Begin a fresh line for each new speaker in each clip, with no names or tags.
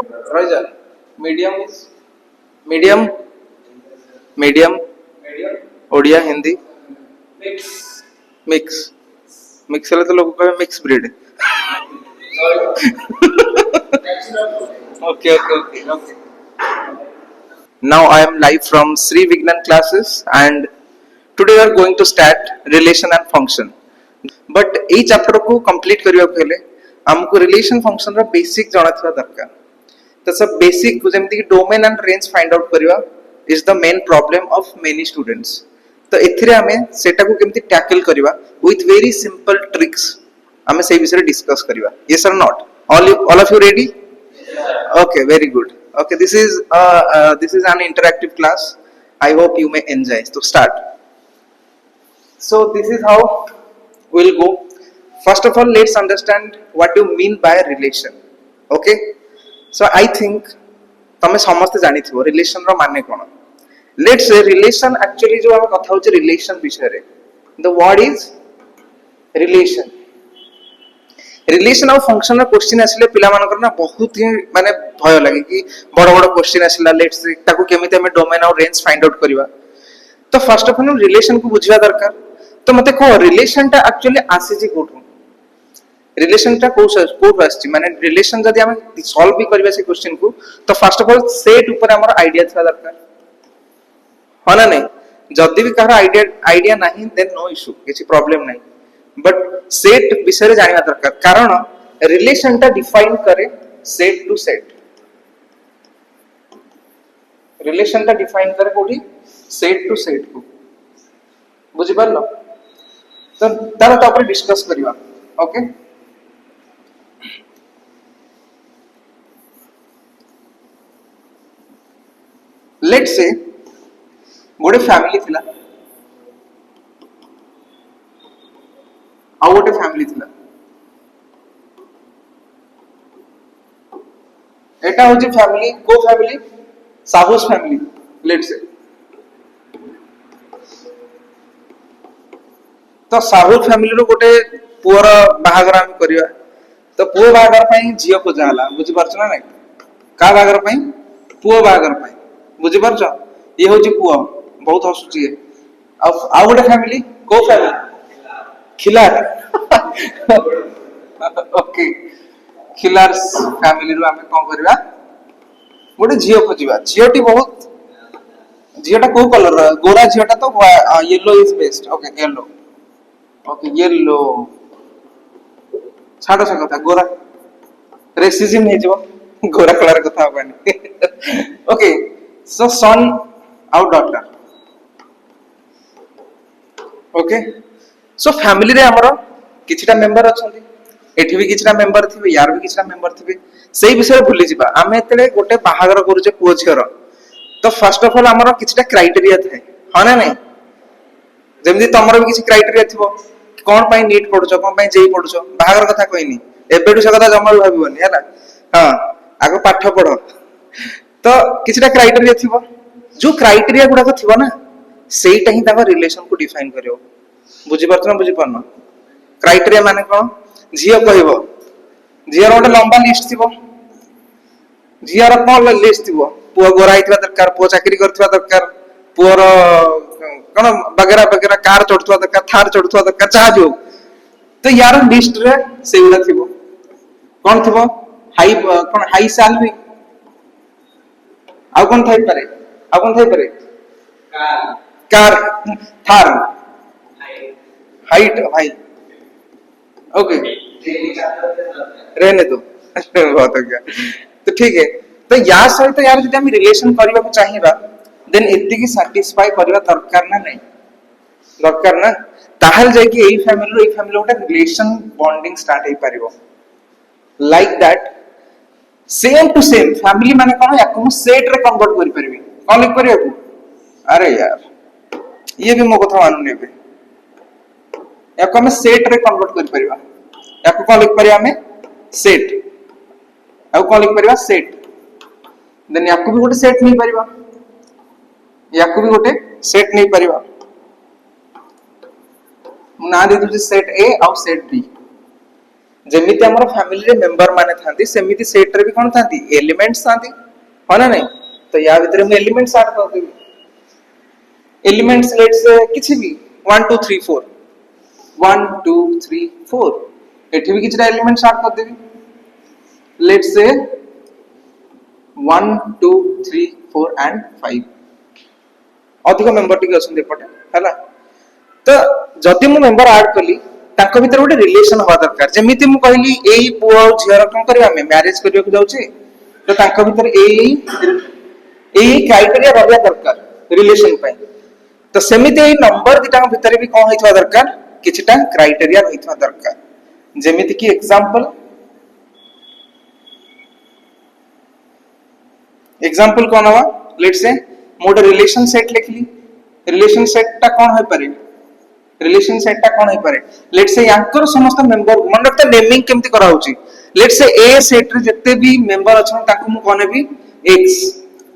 Raja, medium is medium, medium, Odia Hindi mix mix हेले तो लोग कहे mix breed okay okay okay okay now I am live from Sri Vignan classes and today we are going to start relation and function but AE chapter को complete करिया पहले हमको relation function रा basic जाना थिबा दरकार तो सब बेसिक जेमति कि domain and range find out करिवा is the main problem of many students तो एथिरे हमें सेटा को केमति टैकल करिवा विथ वेरी सिंपल ट्रिक्स हमें से विषय डिस्कस करिवा yes or not all of you ready okay very good okay this is an interactive class I hope you may enjoy so start so this is how we'll go first of all let's understand what you mean by relation okay so I think तमे समस्त जानि थिबो relation रो माने कोन let's say relation actually जो हम कथा होचे रिलेशन विषय रे the word is relation relation of function रो क्वेश्चन आसिले पिला मानकर ना बहुत ही माने भय लागे कि बड़ बड़ क्वेश्चन आसिला लेट्स से ताको केमिते हमें डोमेन और रेंज फाइंड आउट करबा तो फर्स्ट ऑफ ऑल रिलेशन को बुझिया दरकार तो मते को रिलेशन ता एक्चुअली आसी जी कोठो रिलेशन ता कोठ आछि माने रिलेशन जदी हम सॉल्व भी करबा से क्वेश्चन को तो फर्स्ट ऑफ ऑल सेट ऊपर हमर आईडिया था दरकार होना नहीं जदी भी कहार आईडिया नहीं देन नो इशू किछि प्रॉब्लम नहीं बट सेट विषय जानिबा दरकार कारण रिलेशन ता डिफाइन करे सेट टू सेट रिलेशन ता डिफाइन करे कोठी सेट टू सेट को बुझि परलो तो तार तो अपन डिस्कस करिवा ओके लेट्स से गोटे फैमिली थिला आ गोटे फैमिली थिला एटा होची फैमिली को फैमिली साहुस फैमिली लेट्स से तो साहुस फैमिली रो गोटे पुअर बाहागर हम करिवा तो पुओ बाहागर पई जियो को जाला बुझि परछ ना नहीं का बाहागर पई पुओ बाहागर पई बुझि परछ ये होची पुओ बहुत हसुची है अब आ गोटे फैमिली को फैमिली खिलार ओके खिलार फैमिली रो हमें कोन करबा गोटे जियो खोजिबा जियोटी बहुत जियोटा को कलर गोरा जियोटा तो yellow is best okay yellow okay yellow छाड़ से कथा गोरा रेसिज्म हे जो गोरा कलर कथा बनी okay so son out daughter okay so family रे हमरो किछटा मेंबर अछंती एठी भी किछटा मेंबर थिबे यार भी किछटा मेंबर थिबे सेही विषय भूली जिबा आमे एतले गोटे बाहागर करूचे पुओ झियर तो फर्स्ट ऑफ ऑल हमरो किछटा क्राइटेरिया थाए हां ना नहीं जेमि तमरो भी किछ क्राइटेरिया थिबो कोन पई नीट पढुछो कोन पई जेई पढुछो बाहागर कथा कहनी एबेडु से कथा जमल भाबिबोनी हैला हां आगो पाठ पढो तो किछटा क्राइटेरिया थिबो जो क्राइटेरिया गुडा को थिबो ना सेईटा ही ताको रिलेशन को डिफाइन करियो बुझि परछ ना बुझि परनो क्राइटेरिया माने कोन जियो कहबो जियर ओटे लंबा लिस्ट थिबो जियर कोन लिस्ट थिबो पुओ गोरा हितबा दरकार पुओ चाकरी करथबा दरकार पुओर कोन वगैरह वगैरह कार चढ़थबा दरकार थार चढ़थबा दरकार चाह जो तो यार लिस्ट रे सेउला थिबो कोन थिबो हाई कोन हाई सैलरी आ कोन थाई पारे कार थार हाइट भाई ओके रहने दो बहुत हो गया तो ठीक है तो यार सहित तो यार जदि हम रिलेशन करबा को चाहिबा देन एति की सैटिस्फाई करबा दरकार ना नहीं दरकार ना ताहल जाय कि एई फैमिली ओटा रिलेशन बॉन्डिंग स्टार्ट हे परिबो like that same to same family माने कोन याको सेट रे कन्वर्ट करि परबी कोन लिख परिबो अरे यार ये भी मो कथा मानु नेबे याको हम सेट रे कन्वर्ट करि परबा याको कोन लिख परिबा हमें सेट आ कोन लिख परिबा सेट देन याको भी गोटे सेट नहीं परिबा याको भी गोटे सेट नहीं परिबा ना दे तुझे सेट ए और सेट बी जेमिति हमर फैमिली रे मेंबर माने थांती सेमिति सेट रे भी कोन थांती एलिमेंट्स थांती हो ना नहीं तो या भीतर में एलिमेंट्स ऐड कर देबी एलिमेंट्स लेट्स से किछि भी 1 2 3 4 1 2 3 4 एठी भी किछटा एलिमेंट्स ऐड कर देबी लेट्स से 1 2 3 4 एंड 5 अधिक मेंबर टिक अछन एपटे हला तो जदि मु मेंबर ऐड कली ताको भीतर गोटे रिलेशन होवा दरकार जेमिति मु कहली एई पुओ और झियर कोन करबा हम मैरिज करियो को जाउछे तो ताको भीतर एई क्राइटेरिया रहबा दरकार रिलेशन पय तो सेमिति एई नंबर दिटा भीतर भी कोन होइथवा दरकार किछटा क्राइटेरिया होइथवा दरकार जेमिति कि एग्जांपल कोन हवा let's say mode relation set लिखली रिलेशन सेट ता कोन होय पारे रिलेशन सेट ता कोन होय पारे लेट्स से यांकर समस्त मेंबर मन रखता नेमिंग केमति करा होची लेट्स से ए सेट रे जत्ते भी मेंबर अछन ताकू मु कोने भी x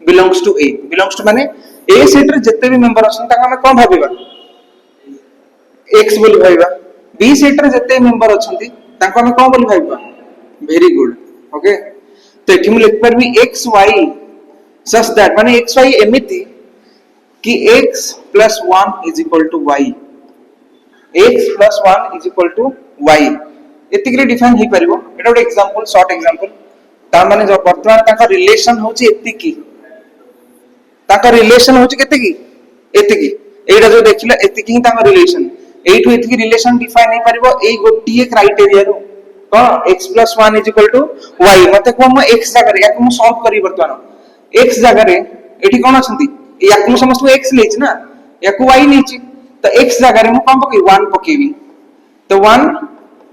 belongs to a belongs to माने ए सेट रे जत्ते भी मेंबर अछन ताका हम कोन भाबिबा x बोली भाबिबा b सेट रे जत्ते मेंबर अछंती ताको हम कोन बोली भाबिबा वेरी गुड ओके तो एठी मु लिख परबी x y सच दैट माने x y एमिति कि x plus 1 is equal to y x plus 1 is equal to y एतिकरी डिफाइन ही परिबो एटा ଗୋଟେ एग्जांपल शॉर्ट एग्जांपल ता माने जो वर्तमान ताका रिलेशन होची एतिकी ताका रिलेशन होची केतिकी एतिकी एटा जो देखिला एतिकी ही ताका रिलेशन एठु एतिकी रिलेशन डिफाइन ही परिबो एई गोटिए criteria row cone x plus 1 is equal to y मते को म x जगह रे याको म सॉल्व करी वर्तमान x जगह रे एठी कोन अछंती याको म समस्त x लेछि ना याको y लेछि तो x जगह रे म कोन पके 1 पकेबी तो 1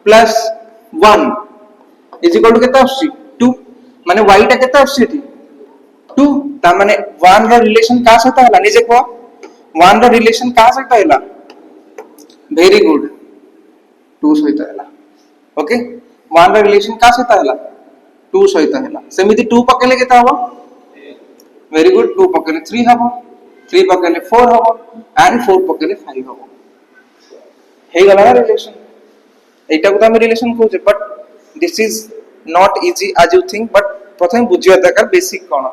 plus 1 is equal to केता आछि 2 माने y टा केता आछि 2 ता माने 1 रो रिलेशन का सहित हला निजे को 1 रो रिलेशन का सहित हला वेरी गुड 2 सहित हला ओके 1 रो रिलेशन का सहित हला 2 सहित हला सेमिति 2 पकेले केता हबो वेरी गुड 2 पकेले 3 हबो 3 पकेले 4 हबो एंड 4 पकेले 5 हबो हे गला रिलेशन एटा को हम रिलेशन कहू but this is not easy as you think but प्रथम बुझिया दरकार बेसिक कोन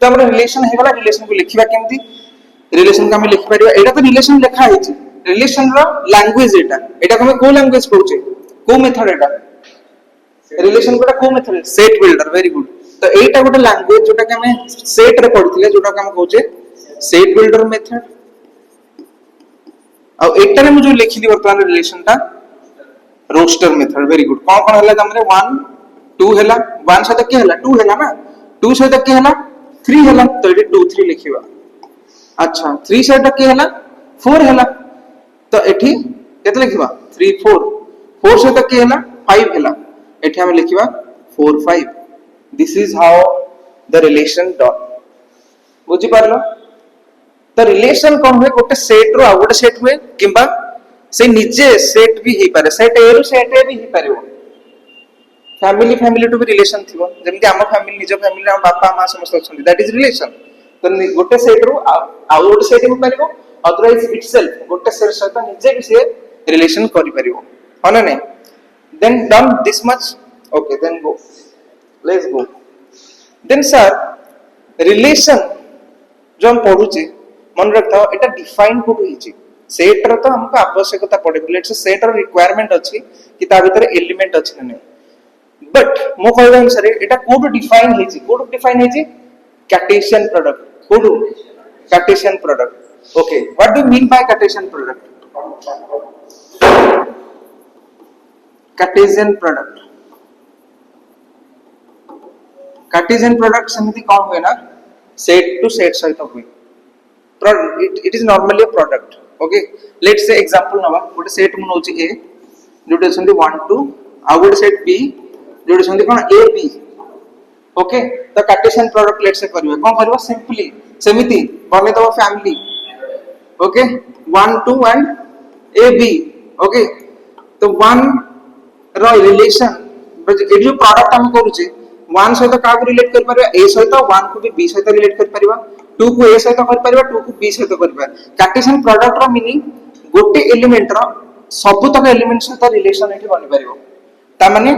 तो हमर रिलेशन हे गला रिलेशन को लिखिबा केमती रिलेशन का हम लिख परिबा एटा तो रिलेशन लिखा है रिलेशन रो लैंग्वेज एटा को हम को लैंग्वेज कहू को मेथड एटा रिलेशन कोटा को method set builder very good तो एटा गोटे लैंग्वेज जोटा के हम सेट रे पढिथिले जोटा के हम कहू सेट बिल्डर मेथड आ एटा ने मु जो लिखिली वर्तमान रिलेशन ता रोस्टर मेथड वेरी गुड कोन हला हमरे 1 2 हला 1 से के हला 2 हला ना 2 से के हला 3 हला तो ये 2 3 लिखिबा अच्छा 3 से के हला 4 हला तो एठी केते लिखिबा 3 4 4 से के हला 5 हला एठी हम लिखिबा 4 5 this is how the relation dot बुझी पारलो तो रिलेशन कोन होय गोटे सेट रो आ गोटे सेट होय किबा से निजे सेट भी ही पारे सेट ए रो सेट ए भी ही पारिबो फैमिली टू भी रिलेशन थिबो जेमति हम फैमिली निज फैमिली हम बापा मां समस्त अछन दैट इज रिलेशन तो गोटे सेट रो आ गोटे सेट हो पारिबो अदरवाइज इटसेल्फ गोटे सेट सहित निजे भी से रिलेशन करि पारिबो हो ना नहीं then done this much okay then go let's go then sir relation जो हम पढुचे मन रखता एटा डिफाइन को होईची सेट रो तो हमको आवश्यकता पड़े लेट्स सेट रो रिक्वायरमेंट अछि कि ता भीतर एलिमेंट अछि नै बट मो कहबा अनुसार एटा कोड डिफाइन हेछि कार्टेशियन प्रोडक्ट कोड Cartesian product okay what do mean by Cartesian product Cartesian product समिति कोन होय ना सेट टू सेट सहित होय it is normally a product okay let's say example नवा गोटे सेट मु नोची a जोटे संधि 1 2 आ गोटे सेट b जोटे संधि कोन a b ओके तो कार्टेशियन प्रोडक्ट लेट्स से करबे कोन करबो सिंपली सेमिति बने तो family okay 1 2 and a b okay तो 1 रो रिलेशन ए जो प्रोडक्ट हम करूचे 1 सहित का रिलेट कर परबा a सहित 1 को भी b सहित रिलेट कर परबा 2 को a सहित कर परबा 2 को b सहित कर परबा कार्टेशियन प्रोडक्ट रो मीनिंग गोटे एलिमेंट रो सब तक एलिमेंट सहित रिलेशन एठी बनि परबो ता माने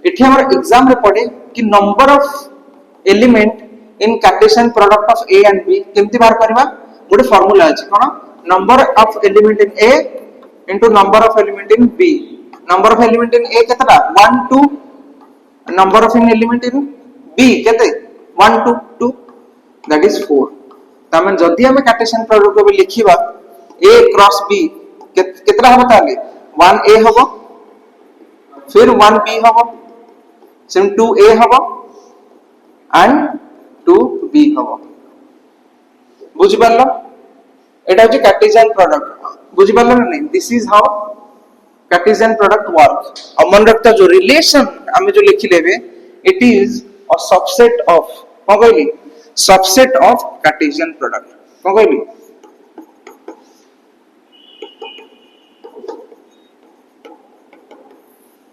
एठी हमर एग्जाम रे पड़े कि number of element in Cartesian product of A and B केमती बाहर करबा गोटे फार्मूला अछि कोन number of element in A into number of element in B number of element in A केतरा 1 2 number of an element in b केते 1 2 2 that is 4 तमें जदी हमें कार्टेशियन प्रोडक्ट को भी लिखिबा a क्रॉस b कितना हबो ताले 1 a हबो फिर 1 b हबो सेम 2 a हबो एंड 2 b हबो बुझि पारलो एटा होची कार्टेशियन प्रोडक्ट बुझि पारलो ना नहीं this is how Cartesian product work अब मन रखता जो रिलेशन हमें जो लिखि लेबे it is a subset of कौन कहली सबसेट ऑफ कार्टेशियन प्रोडक्ट कौन कहली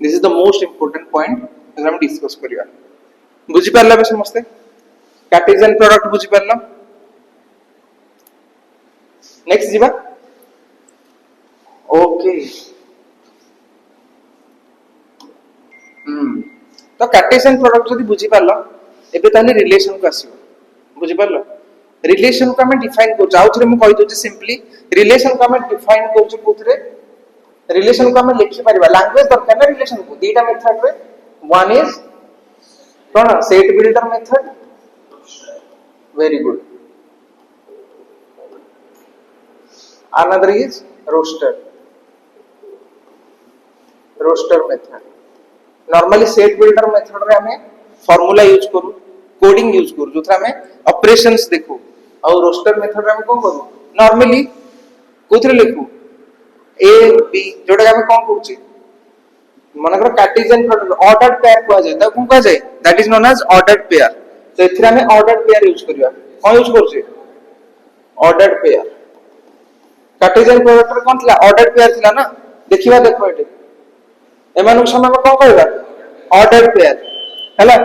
this is the most important point जो हम डिस्कस करिया बुझि पारला बे समझते कार्टेशियन प्रोडक्ट बुझि पारला नेक्स्ट जीवा ओके तो कार्टेशियन प्रोडक्ट जदी बुझी पारलो एबे ताले रिलेशन को आसीबो बुझी पारलो रिलेशन को हमें डिफाइन कर जाउथरे हम कहि दोची सिंपली रिलेशन को हमें डिफाइन करछु कोथरे रिलेशन को हमें लिखि परिबा लैंग्वेज दरकार ना रिलेशन को दीटा मेथड रे one is cone set builder method very good another is roster method normally set builder method रे हमें फार्मूला यूज करू कोडिंग यूज करू जोथरा हमें ऑपरेशंस देखू और रोस्टर मेथड रे हम कोन करू नॉर्मली कोथरे लिखू ए बी जोडा हमें कोन कहूची मनकर कार्टेशियन प्रोडक्ट ऑर्डर्ड पेयर को जाय त कोन कह जाय that is known as ordered pair तो एथरा हमें ऑर्डर्ड पेयर यूज करिया कोन यूज करछे ऑर्डर्ड पेयर कार्टेशियन प्रोडक्ट रे कोन थिला ऑर्डर्ड पेयर थिला ना देखिबा देखो एटे एमानु समय में कोन कहबा ऑर्डर्ड पेयर हैला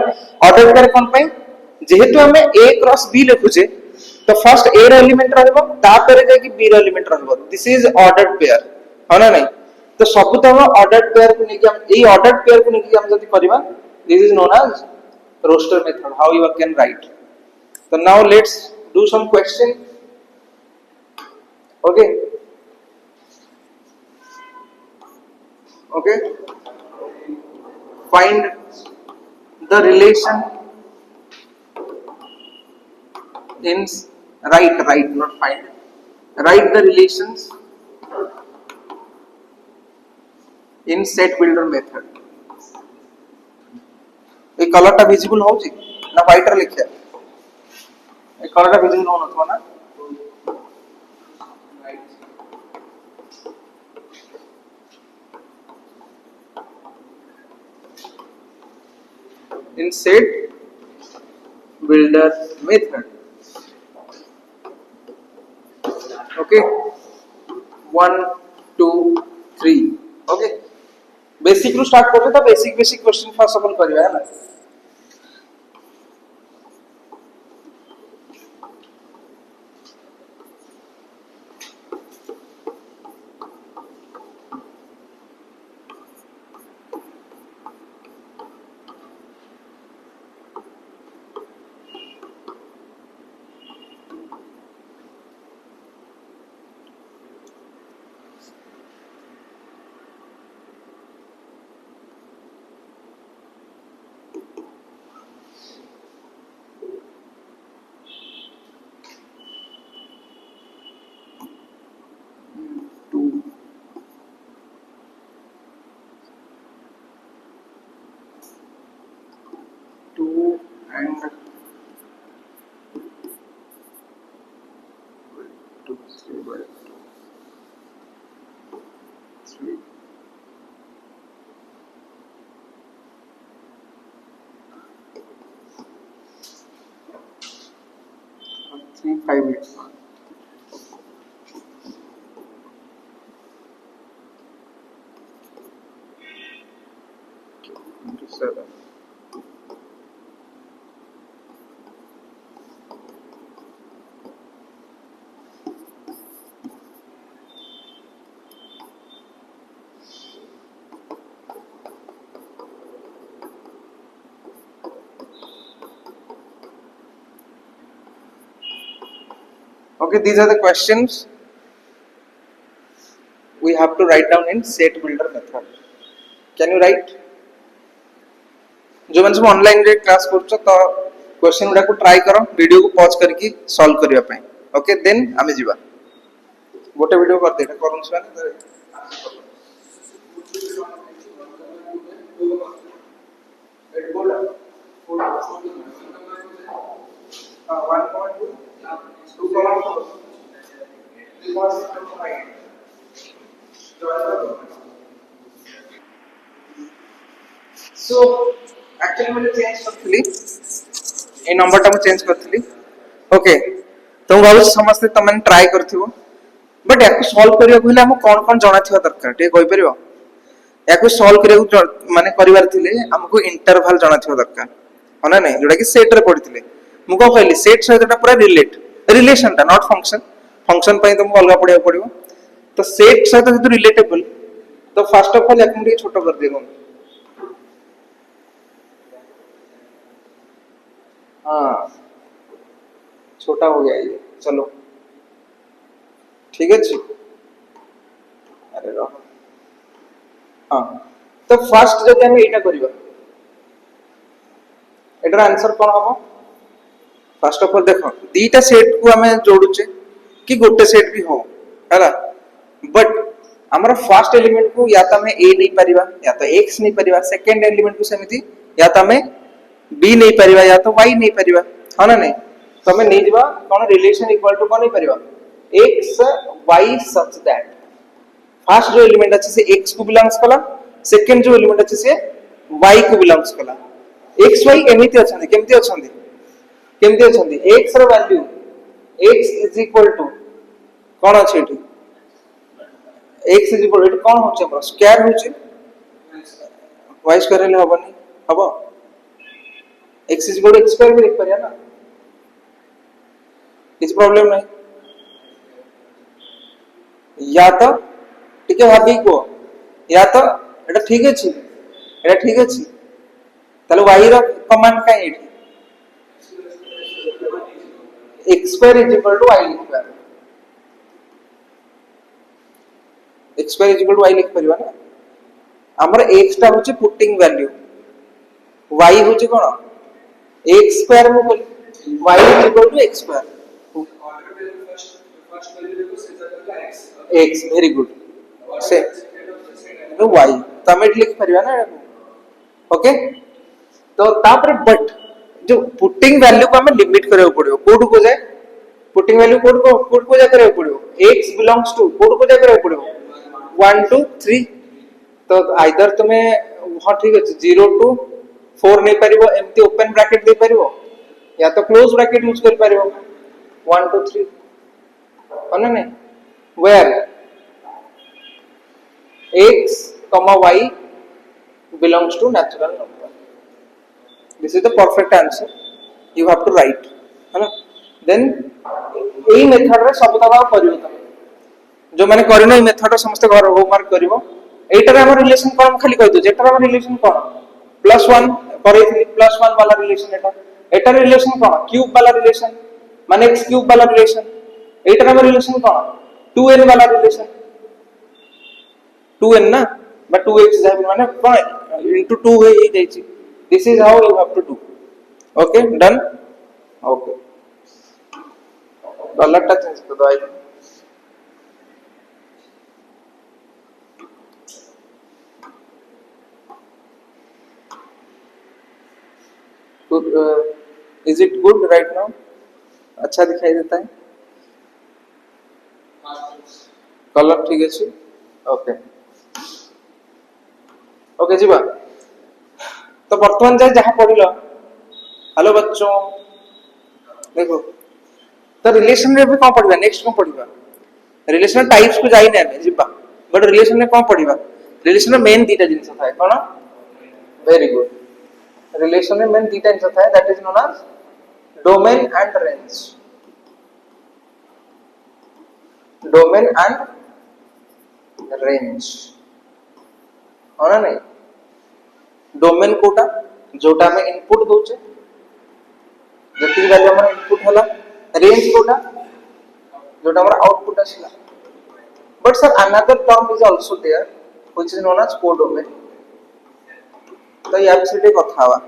ऑर्डर्ड पेयर कोन पई जेहेतु हमें a क्रॉस b लिखुचे तो फर्स्ट a रो एलिमेंट रहबो तापर जे कि b रो एलिमेंट रहबो दिस इज ऑर्डर्ड पेयर होना नहीं तो सब तो हम ऑर्डर्ड पेयर को लेके हम ए ऑर्डर्ड पेयर को लेके हम जदी करबा this is known as roster method how you can write तो now let's do some question okay okay find the relation in write not find write the relations in set builder method A colour टा visible होउची ना white रे लिखिया ए colour टा visible हो नथवा ना in set builder method okay 1 2 3 okay basic रू start करते तो बेसिक क्वेश्चन फर्स्ट अपन करबा है ना and 2 3 by 3 3 5 8 7 5 Okay, these are the questions we have to write down in set builder method. Can you write? जो मैंने सब ऑनलाइन रे क्लास करछो तो क्वेश्चन गुडा को ट्राई करो वीडियो को पॉज करके सॉल्व करिया पे ओके देन आमे जीवा गोटे वीडियो कर देटा करूँ से माने एट बोला 1.2 सो एक्चुअली मैंने चेंज करथली ए नंबर टा चेंज करथली ओके तो भाबु समस्त तमन ट्राई करथिबो बट याको सॉल्व करिया कहले हम कोन कोन जाना थिबा दरकार ते कहि परिबो याको सॉल्व करिया माने करिवार थिले हमको इंटरवल जाना थिबा दरकार होना नै जोडा कि सेट रे पढिथिले मु को कहली सेट सहित पूरा रिलेशन टा नॉट फंक्शन फंक्शन पई तुमको अलग पढ़िया पड़िबो तो सेट सहित जो रिलेटेबल तो फर्स्ट ऑफ ऑल याको छोटो कर देबो हाँ छोटा हो गया ये चलो ठीक है जी अरे रहो हाँ तो फर्स्ट जब हम एटा करिबा एटार आंसर कोन हबो फर्स्ट ऑफ ऑल देखो दीटा सेट को हमें जोड़ुचे कि गोटे सेट भी हो हैला बट हमारा फर्स्ट एलिमेंट को या तो हमें a नहीं परिबा या तो x नहीं परिबा सेकंड एलिमेंट को समिति या तो हमें b नहीं परिबा या तो y नहीं परिबा हां ना नहीं तो हमें नहीं दिबा कोन रिलेशन इक्वल टू कोन नहीं परिबा x y such that first जो एलिमेंट अच्छे से x को बिलोंग्स कला सेकंड जो एलिमेंट अच्छे से y को बिलोंग्स कला x y एमिति अछंदी केमति अछंदी x र value x is equal to कोन अछि एठी x इज इक्वल टू कोन होचे हमर स्क्वायर होचे y स्क्वायर ले हबनी हबो x is equal to x square भी लिख परिया ना किस प्रॉब्लम नहीं या तो ठीक है भाभी को या तो एटा ठीक अछि ताले y रो कमांड का एठी x square is equal to y लिखबा x square is equal to y लिख परिबा ना हमर x टा होचे पुटिंग वैल्यू y होचे कोन x square मु बोल y is equal to x square x very good से तो y तमेट लिख परिबा ना ओके तो तापर बट जो पुटिंग वैल्यू को हमें लिमिट करे पड़ियो कोड को जाए पुटिंग वैल्यू कोड को जाए करे पड़ियो x बिलोंग्स टू कोड को जाए करे पड़ियो 1 2 3 तो आइदर तुम्हें हां ठीक है 0 टू 4 नहीं परिबो एमती ओपन ब्रैकेट दे परिबो या तो क्लोज ब्रैकेट यूज कर परिबो 1 2 3 होना नहीं where x, y belongs to natural number. This is the perfect answer. You have to write. है ना? Then यही मेथड रे सब तक करियो तमे जो माने करिनो ई मेथड समस्त घर होमवर्क करिवो एटा रे हमर रिलेशन कोन खाली कहि दो जेटा हमर रिलेशन कोन +1 करेथि +1 वाला रिलेशन एटा रिलेशन कोन क्यूब वाला रिलेशन माने x क्यूब वाला रिलेशन एटा हमर रिलेशन कोन 2n वाला रिलेशन 2n ना बट 2x जाय माने कोन into 2 हे जाय छी this is how you have to do okay done okay colour टा चेंज कर दो आई is it good right now अच्छा दिखाई देता है कलर ठीक है जी ओके ओके जी बा तो वर्तमान जाए जहां पढ़िलो हेलो बच्चों देखो तो रिलेशन रे भी कोन पढ़िबा नेक्स्ट कोन पढ़िबा रिलेशन टाइप्स को जाई नै जिबा बट रिलेशन में कोन पढ़िबा रिलेशन में मेन दीटा जिंस थाए कोन वेरी गुड रिलेशन में मेन दीटा जिंस थाए that is known as domain and range domain and range होना नहीं डोमेन कोटा जोटा में इनपुट दोचे जति वैल्यू हमर इनपुट होला रेंज कोटा जोटा हमर आउटपुट आसिला but sir another term is also there which is known as codomain तो या विषय कथा हवा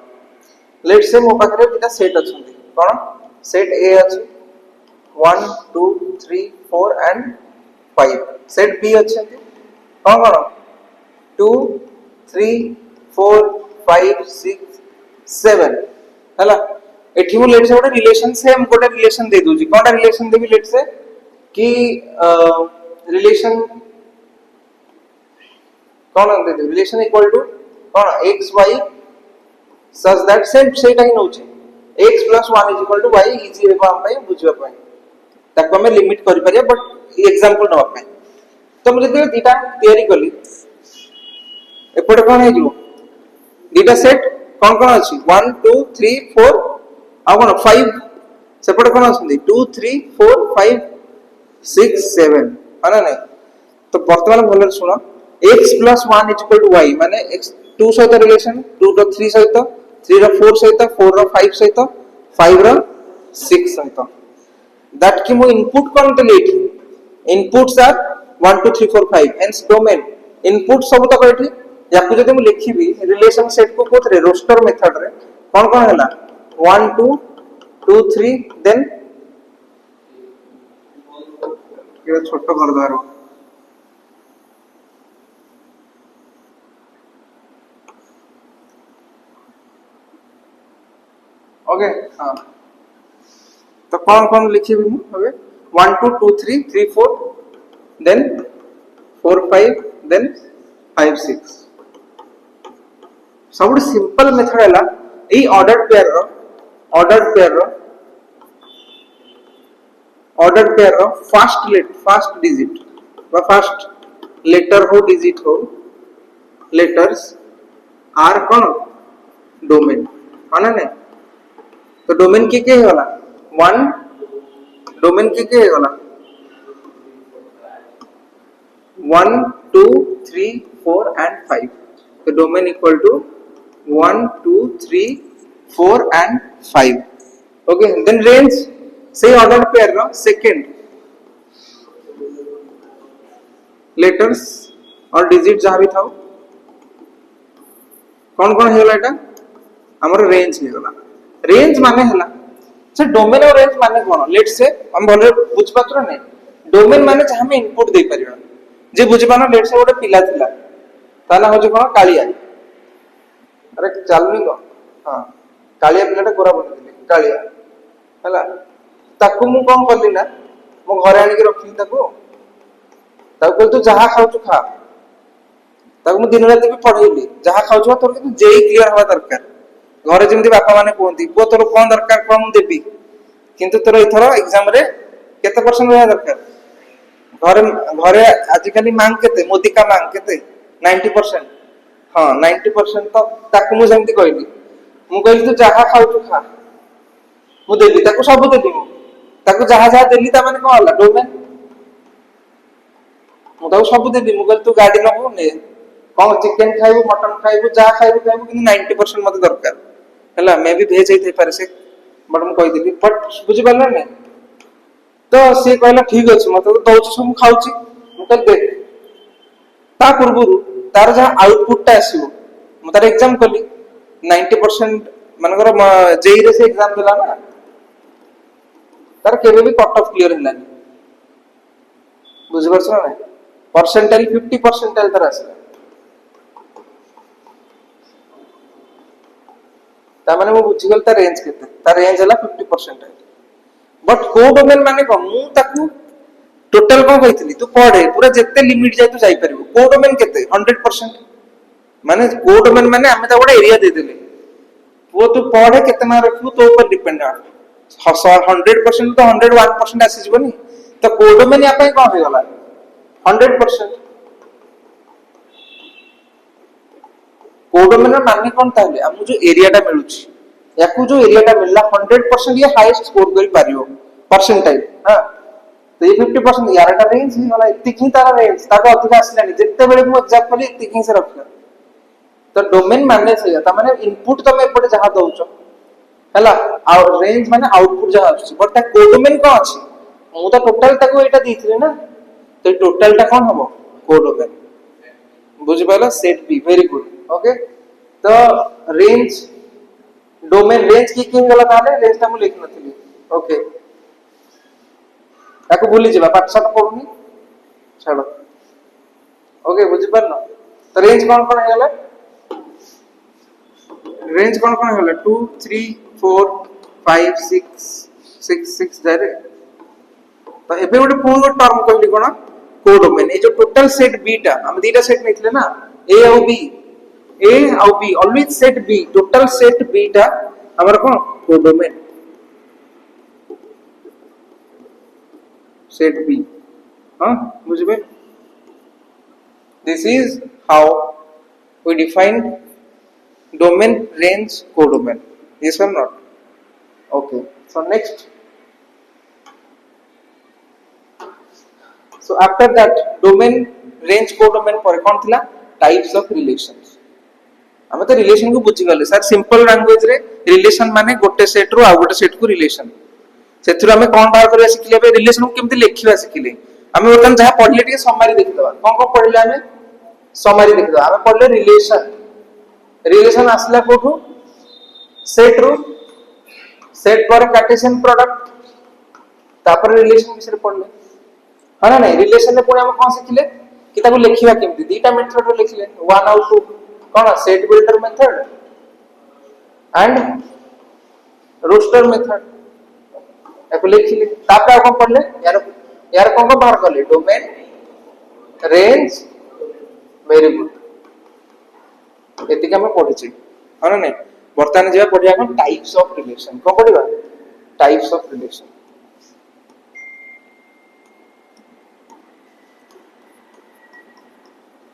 लेट्स से मो पाखरे बिना सेट अछंती कोन सेट ए अछि 1 2 3 4 एंड 5 सेट बी अछंती कोन कोन 2 3 4 5 6 7 हला एठी मु लेट से गोटे रिलेशन सेम गोटे रिलेशन दे दूजी कोनटा रिलेशन देबी लेट से कि रिलेशन कौन दे दे रिलेशन इक्वल टू कौन x y such that same सेटा ही नउची x + 1 = y इजी हेबा हम पय बुझबा पय ताको हम लिमिट करि परिया बट एग्जांपल नवा पय तो मुझे दे दीटा तयारी कली एपटे कोन हे जो दीटा सेट कौन कौन अछि 1 2 3 4 आ कोन 5 सेपटे कोन अछि 2 3 4 5 6 7 है ना तो वर्तमान भले सुनो x + 1 = y माने x 2 सहित रिलेशन 2 रो 3 सहित 3 रो 4 सहित 4 रो 5 सहित 5 रो 6 सहित दैट कि मो इनपुट कोन ते लेठी inputs are 1 2 3 4 5 hence domain input सब तो कइठी याकु जदि मु लिखिबी रिलेशन सेट को कोथरे रोस्टर मेथड रे कोन कोन हैला 1 2 2 3 देन ये छोटो कर दारो ओके हां तो कौन लिखिबी मु हबे 1 2 2 3 3 4 देन 4 5 देन 5 6 सब सिंपल मेथड हैला ए ordered pair row first digit बा फर्स्ट लेटर हो डिजिट हो लेटर्स आर कोन डोमेन माने ने तो डोमेन के होला 1 डोमेन के होला 1 2 3 4 एंड 5 तो domain equal to 1 2 3 4 and 5 okay then range से ऑर्डर पेयर रो सेकंड लेटर्स और डिजिट जहां भी थाओ कौन कौन हेला एटा हमर रेंज हे गला रेंज माने हला से डोमेन और रेंज माने कोन लेट्स से हम भले बुझ पात्र नै डोमेन माने जहां में input they परिबा J बुझबानो let's say गोटे पिला थिला ताना हो जे कोन कालिया अरे चालनी को हां कालिया पिलाटा कोरा बनि दिले कालिया हला ताकू मु कोन करली ना मो घरे आनी के रखली ताकू ताकू तू जहां खाउ तू खा ताकू मु दिन रात भी पढैली जहां खाउ छ तोर के जेई क्लियर हवा दरकार घरे जेमती बापा माने कोंती पो तोर कोन दरकार कोन मु देबी किंतु तोर इथरो एग्जाम रे केते परसेंट होया दरकार घरे घरे आजिकली मांग केते मोदी का मांग केते 90% हां 90% तो ताकू मु जेमती कहली मु कहली तू जहां खाउ तू खा मु देबी ताकू सब देबी ताकू जहां जहां देली ता माने कोन होला डोमेन मु ताकू सब देबी मु कहली तू गाडी नबो ने कौन चिकन खाइबो मटन खाइबो जा खाइबो कि 90% मते दरकार हला मैं भी भेज थे पारे से बट मु कहि दिली बट बुझि पाला ने तो से कहला ठीक अछि मते तो दउछ सब खाउची मु कह देख ता पूर्वरु तार जहां आउटपुट ता आसीबो मु तार एग्जाम कली 90% मनकर जेई रे से एग्जाम देला ना तार केबे भी कट ऑफ क्लियर हिलानी बुझि परछ ना परसेंटाइल 50 परसेंटाइल तार आसीला ता माने मु बुझि गल ता रेंज केते ता रेंज हला 50% है बट को डोमेन माने को मु ताकू टोटल को कहितली तू पढे पूरा जत्ते लिमिट जाय तू जाई परबो को डोमेन केते 100% माने को डोमेन माने हमें ता गोटे एरिया दे देले वो तू पढे केते मार रखू तो ऊपर डिपेंड है 100% तो 101% आसी जबनी तो को डोमेन या पे को हो गला 100% कोडोमेन माने कोन ताले हम जो एरिया टा मिलुची याकू जो एरिया टा मिलला 100% ये हाईएस्ट स्कोर करि पारियो परसेंटाइल हां तो ये 50% यार टा रेंज ही वाला इतकी तारा रेंज ताको अधिक आसलानी जत्ते बेले मु एग्जांपल इतकी से रख तो डोमेन माने से ता माने इनपुट तमे एपटे जहां दउचो हला और रेंज माने आउटपुट जहां आछी बट ता कोडोमेन को अछि ମୁଁ ତ ଟୋଟାଲ ତାକୁ ଏଇଟା ଦେଇଥିଲି ନା, ତ ଟୋଟାଲ ଟା କଣ ହବ କୋଡୋमेन। बुझी पाला set be very good okay. तो रेंज डोमेन रेंज की गला ताले रेंज ता मु लिख नथिली ओके ताको भूली जिबा पाठ साठ पढुनी छाड़ो ओके बुझी पारनो। तो रेंज कौन हेला रेंज कौन हेला 2 3 4 5 6 6 6 जारे। तो एबे गोटे पूर्ण टर्म कहली कोन कोडोमेन ए जो टोटल सेट बी टा हम दीटा सेट नेथिले ना ए और बी ए और B always set B total set B टा हमर कोन कोडोमेन सेट बी। हां बुझबे this is how we define domain range codomain yes or not okay so next so after that domain range codomain पर कौन थिला types of relations। हम तो रिलेशन को बुझी गले सर सिंपल लैंग्वेज रे रिलेशन माने गोटे सेट रो आ गोटे सेट को रिलेशन सेथुर हमें कोन बाहर करबा सिखिले बे रिलेशन को केमति लिखिबा सिखिले हमें बतन जहां पढले टिके समरी देखि दबा कोन पढले हमें समरी देखि दबा हमें पढले रिलेशन रिलेशन आसला कोठू सेट रो सेट पर कार्टेशियन प्रोडक्ट तापर रिलेशन विषय पढले हां ना नहीं रिलेशन ने पुणी हम कोन सिखिले कि ताको लिखिबा केमति दीटा मेथड रो लिखिले 1 और 2 कोन set builder method and roster method एको लिखिले तापर कोन पढले यार यार कोन बाहर करले डोमेन रेंज वेरी गुड एतिका में पढी छी हां नहीं वर्तमान जेबा पढिया कोन टाइप्स ऑफ रिलेशन को पढिबा types of relation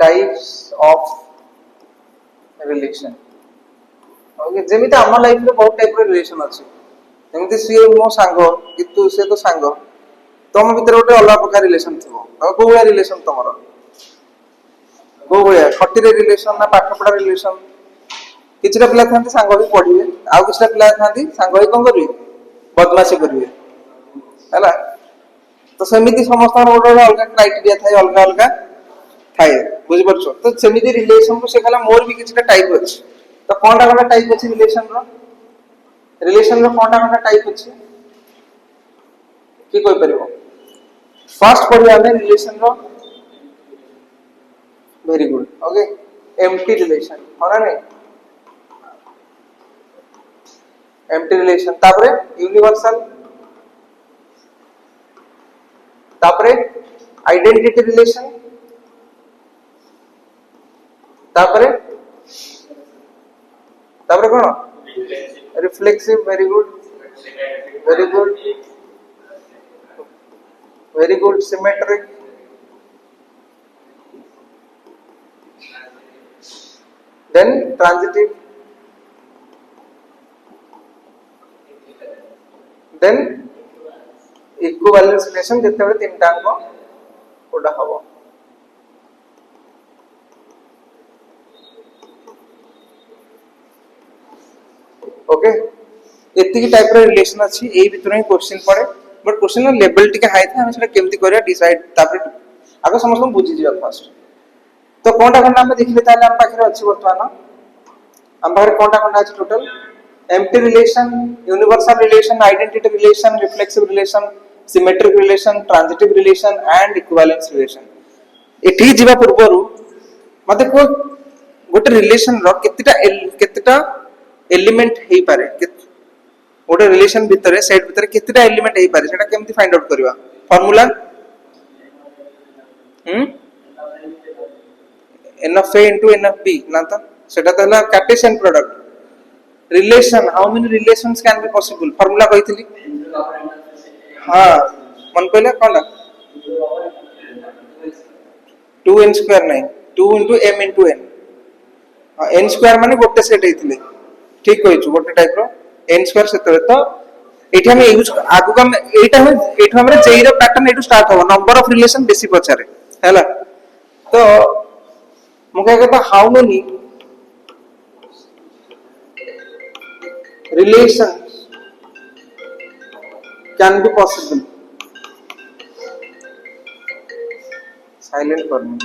types of relation okay जेमिति हम लाइफ रे बहुत टाइप रो रिलेशन अछि जेमिति सी मो सांग कि तू से तो सांग तम भीतर गोटे अलग प्रकार रिलेशन थिबो को भलिया रिलेशन तमरो को भलिया खटी रे रिलेशन ना पाठ पढ़ा रिलेशन किछटा पिला थांती सांग भी पढिबे आ किछटा पिला थांती सांग ही कोन करबे बदमाशी करबे हैला। तो सेमिति समस्त गोटे अलग क्राइटेरिया थाए अलग अलग थाए बुझि परछो तो सेमिति रिलेशन को से खाला मोर भी किछटा टाइप अछि तो कोनटा कोनटा टाइप अछि रिलेशन रो कोनटा कोनटा टाइप अछि की कोइ परिबो फर्स्ट पढिया में रिलेशन रो very good okay empty relation होना नहीं एम्प्टी रिलेशन तापरे यूनिवर्सल तापरे आइडेंटिटी रिलेशन तापरे तापरे कोन reflexive very good very good very good symmetric then transitive then equivalence relation जते बे तीनटा अंक ओडा हबो ओके एति की टाइप रो रिलेशन अछि एई भितर ही क्वेश्चन पड़े बट क्वेश्चन रो लेवल टिके हाई था हम सेटा केमति करिया डिसाइड तापर आगे समस्त बुझी जिया फर्स्ट तो कोनटा कोनटा हम देखिले ताले हम पाखरे अछि वर्तमान हम बाहर कोनटा कोनटा अछि total empty relation universal relation identity relation reflexive relation symmetric relation transitive relation and equivalence relation एठी जिबा पूर्वरु मते को गोटे रिलेशन रो केतेटा एलिमेंट हेई पारे गोटे रिलेशन भितरे सेट भितरे केतेटा एलिमेंट हेई पारे सेटा केमति फाइंड आउट करबा formula NF A into NF B ना तो सेटा तहला Cartesian product relation how many relations can be possible formula कहितली हां मन पहले कोन 2n स्क्वायर नहीं 2 into m into n n square माने गोटे सेट हेतिले ठीक कहिछु गोटे टाइप रो n स्क्वायर सेतले तो एठी हम यूज आगु हम एटा हम एठो हमरे जेई रो पैटर्न एटू स्टार्ट हो नंबर ऑफ रिलेशन बेसी पछारे हैला। तो मुके कहता how many relations can be possible silent करनी.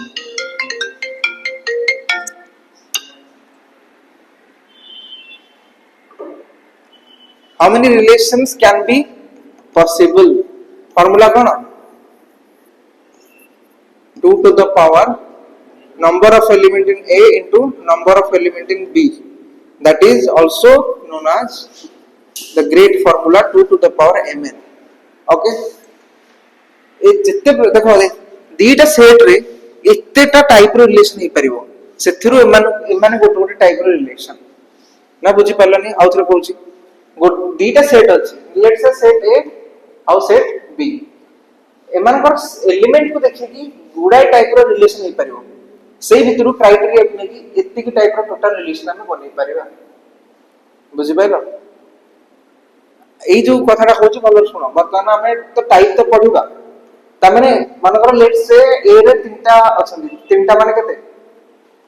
How many relations can be possible? Formula कौन? 2 to the power number of element in A into number of element in B. That is also known as the great formula 2 to the power mn. Okay. ये जितने देखो दीटा set रे इतनेटा type रो relation नहीं परिवो सेथिरु एमान गोटे गोटे type रो relation ना बुझी पारलनी आउ थरे कहूची दीटा सेट अछि लेट्स से सेट ए आउ सेट बी एमान पर एलिमेंट को देखि कि गुडाई टाइप रो रिलेशन नहीं परिवो सेही भितरु क्राइटेरिया ने कि एत्ती की टाइप रो टोटल रिलेशन हम बनै परिबा बुझी पाइलो एई जो कथाटा कहूची भलो सुनो बर्तमान हमें तो टाइप तो पढिबा तमने मानकर लेट्स से ए रे तीनटा अछन तीनटा माने केते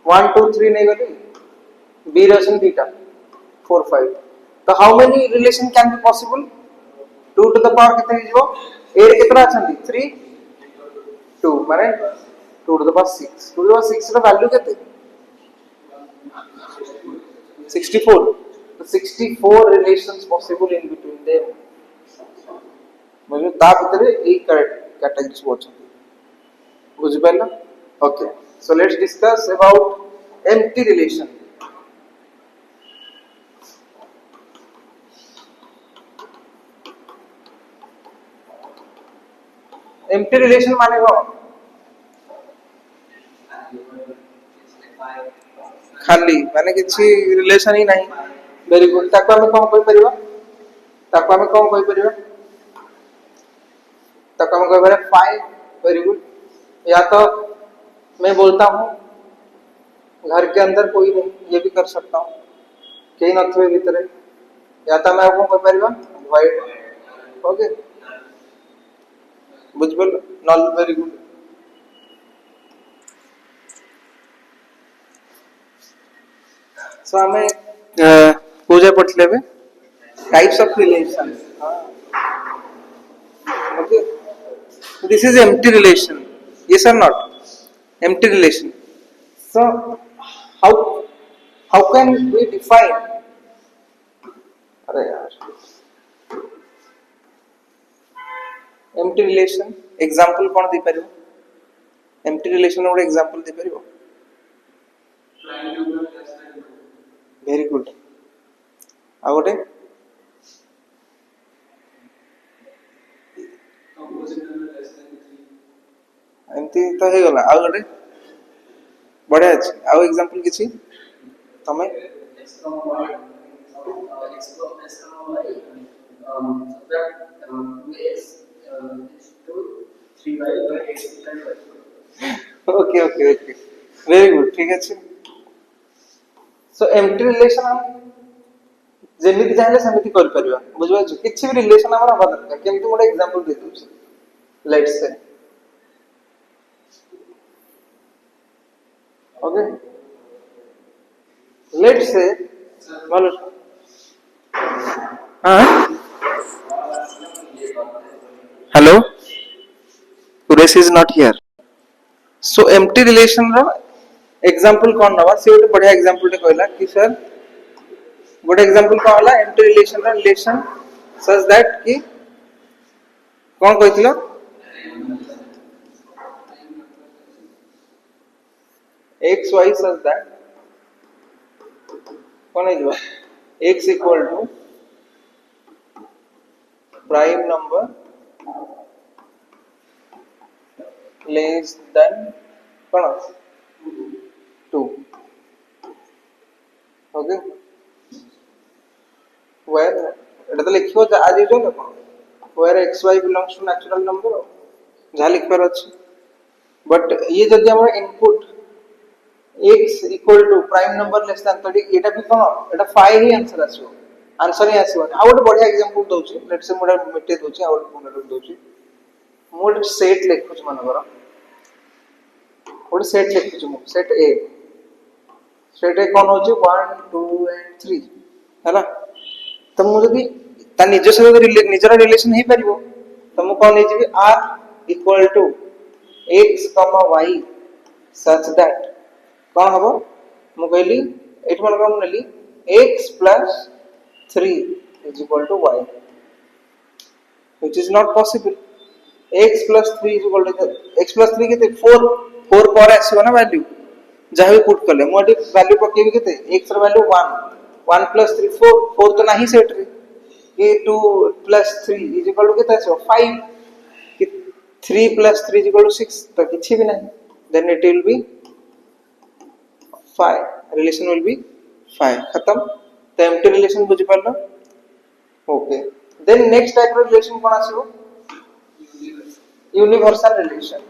1 2 3 नै गली बी रे अछन तीनटा 4 5 तो how many relation can be possible 2 to the power केते हिजो ए रे केतरा अछन 3 2 माने 2 to the power 6 2 to the power 6 रा वैल्यू केते 64 तो 64 relations possible in between them मतलब ता भीतर एक करेक्ट categories both बुझ पाइला okay so let's discuss about empty relation empty relation माने को खाली माने किछि रिलेशन ही नहीं वेरी गुड ताको हम कोन कहि परिबा ताको हम कोन कहि परिबा तक हम कह फाइव वेरी गुड या तो मैं बोलता हूँ घर के अंदर कोई नहीं ये भी कर सकता हूँ कहीं नथिबे भीतर या तो मैं आपको कह परिबा वाइड ओके बुझबल नॉल वेरी गुड सो हमें पूजा पठलेबे types of relation okay this is empty relation yes or not empty relation so how can we define अरे यार empty relation example कौन दे परियो empty relation और example दे परियो very good आ गोटे एमती तो हे गला आ गटे बड़े अछि आ एग्जांपल किछि तमे okay okay okay very good ठीक अछि सो एम्प्टी रिलेशन हम जेमिति चाहे समिति कर परिबा बुझबा किछि भी रिलेशन हमरा हबा दरकार केमति मोडे एग्जांपल दे दउ let's say okay let's say hello Suresh is not here so empty relation रो example कौन नवा से ଗୋଟେ बढ़िया example टे कहला कि सर ଗୋଟେ example कौन होला empty relation row relation such that कि कौन कहथिलो x y such that कौन है जो x equal to prime number less than कौन 2 ओके where एटा तो लिखियो आज जो ना where x y belongs to natural number जा लिखकर अछि बट ये जदी हमर input x equal to prime number less than 30 एटा भी कोन एटा 5 ही आंसर ही आसीबो आ ଗୋଟେ बढ़िया एग्जांपल दोछि लेट्स से मोडा मिटे दोछि आ ଗୋଟେ मोडा दोछि मोड सेट लिखुछ मनगर ଗୋଟେ सेट लिखुछ मो सेट a सेट a कोन होछि 1 2 एंड 3 हैला त मु जदी ता निज सहित निजरा रिलेशन हे परिबो त मु कोन हे जिबी r equal to x, y such that कौन हम मु कहली एठ मन कौन नेली x plus 3 is equal to y, which is not possible. x plus 3 is equal to x plus 3 केते 4 4 पर आसीबो ना वैल्यू जहाँ भी पुट कले मोटी वैल्यू पकेबी केते x र वैल्यू 1 1 plus 3 4 4 तो नहीं सेट रे ये 2 plus 3 is equal to केते आसीबो 5 कि 3 plus 3 is equal to 6 तो किछि भी नहीं, then it will be 5, relation will be 5 खत्म. तो empty relation बुझी पालो. Okay then next type of relation कोन आसीबो universal relation.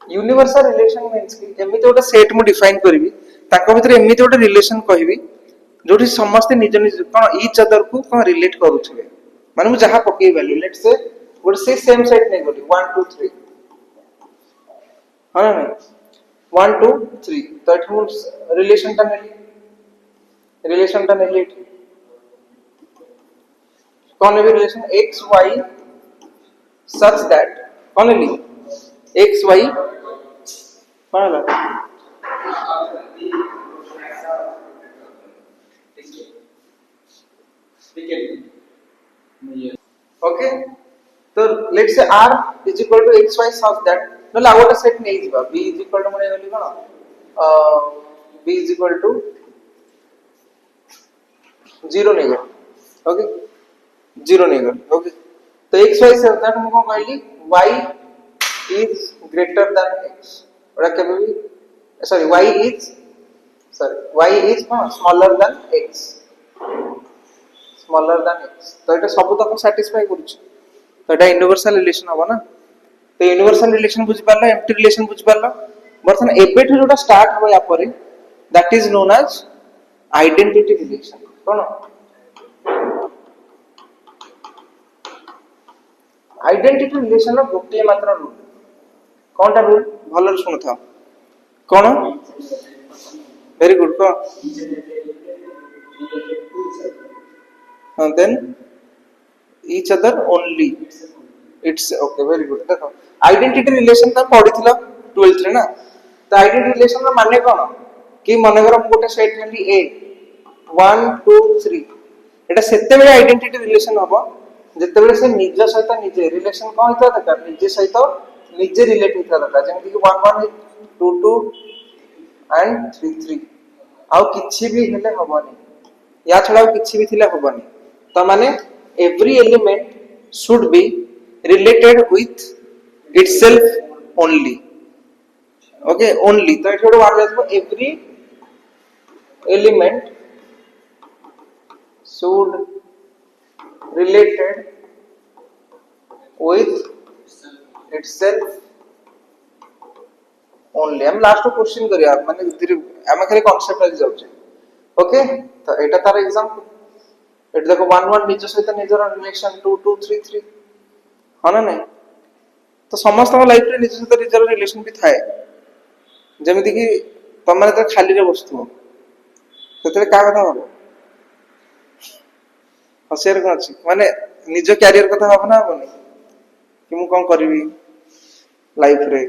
Universal relation means कि एमिति गोटे सेट मु डिफाइन करबी ताको भीतर एमिति गोटे रिलेशन कहबी जोठी समस्त निज निज कोन ईच अदर को कोन रिलेट करूछबे माने मु जहा पके वैल्यू लेट्स से गोटे से सेम सेट नै गली 1 2 3 हां ना 1 2 3 तो एठ मु रिलेशन ता नेली कोन भी relation x y such that कोन नेली x y पाला ओके तो let's say r is equal to x y such that no लागोटा सेट नै जिबा b is equal to मने गली कोन b is equal to 0 नै गली ओके 0 नै गली ओके तो x y such that हम कोन कहली y is greater than x ओरा केबे भी sorry y is smaller than x तो एटा सब तक सैटिस्फाई करूछ तो एटा यूनिवर्सल रिलेशन होबा ना तो यूनिवर्सल रिलेशन बुझ पारला एम्प्टी रिलेशन बुझ पारला बर्तन एबेठ जोटा स्टार्ट हो या परे that is known as identity relation कोन आइडेंटिटी रिलेशन रो गोटे मात्र रूल कोनटा रूल भलो सुन था कोन वेरी गुड को then each other only it's okay very good देखो आइडेंटिटी रिलेशन ता पढी थिला 12th रे ना तो आइडेंटिटी रिलेशन रो माने कोन कि माने कर गोटे सेट नेली a 1 2 3 एटा सेते बेले आइडेंटिटी रिलेशन हबो जते बेले से निज सहित निजे रिलेशन कोन हिता दका निजे सहित निजे रिलेट हिता दका जेमति कि 1 1 2 2 एंड 3 3 आउ किछि भी हेले हबनी या छडा किछि भी थिले हबनी तो माने every element should be related with itself only okay only तो एठो वार जासबो every element should related with itself only हम लास्ट क्वेश्चन करिया माने धीरे हम खाली कांसेप्ट आ जाउछे ओके तो एटा तार एग्जांपल एट देखो 1 1 निज सहित निजर रिलेशन 2 2 3 3 हां ना नहीं तो समस्त लाइफ रे निज सहित निजर रिलेशन भी थाए जेमिति कि तमने तो खाली रे बस्तु सेतरे का कथा हो हसियर कोन अछि माने निज कैरियर कथा हो ना बनी कि मु कोन करबी लाइफ रे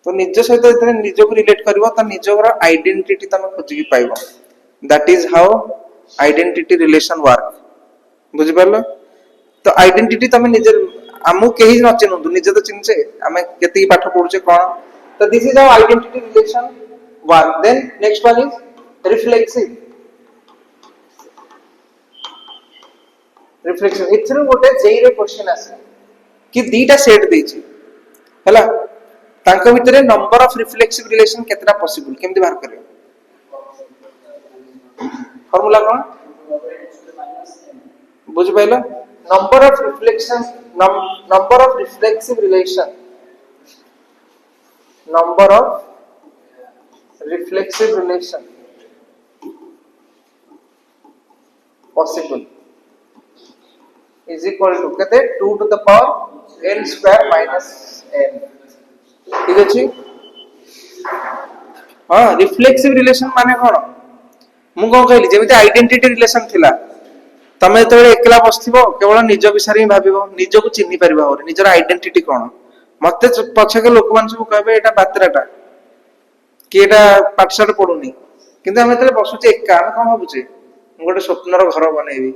तो निज सहित इतने निज को रिलेट करबो त निजर आइडेंटिटी तमे खोजि की पाइबो that is how identity relation work बुझि परलो तो आइडेंटिटी तमे निजे हमु केही न चिन्हु निजे तो चिन्हछे हमें केती पाठ पढुछे कोन तो this is how identity relation work then next one is reflexive इथरो गोटे जेई रे क्वेश्चन आसे कि दीटा सेट देछि हला तांको भितरे नंबर ऑफ रिफ्लेक्सिव रिलेशन केतना पॉसिबल केमति बाहर करियो फार्मूला कोन बुझ pilo number of reflexive relation possible is equal to कहते 2 to the power n square minus n ठीक अछि हां रिफ्लेक्सिव रिलेशन माने कोन मु को कहली जेमिति आइडेंटिटी रिलेशन थिला तमे जेतेबेले एकला बसथिबो केवल निज विषय ही भाबिबो निजको चिन्हि परिबा और निजर आइडेंटिटी कोन मते पछके लोक मान सब कहबे एटा बातराटा कि एटा पाठशाठ पढुनी किंतु हम जेतेबेले बसुचे एका हम कोन भाबुचे गोटे स्वप्नर घर बनेबी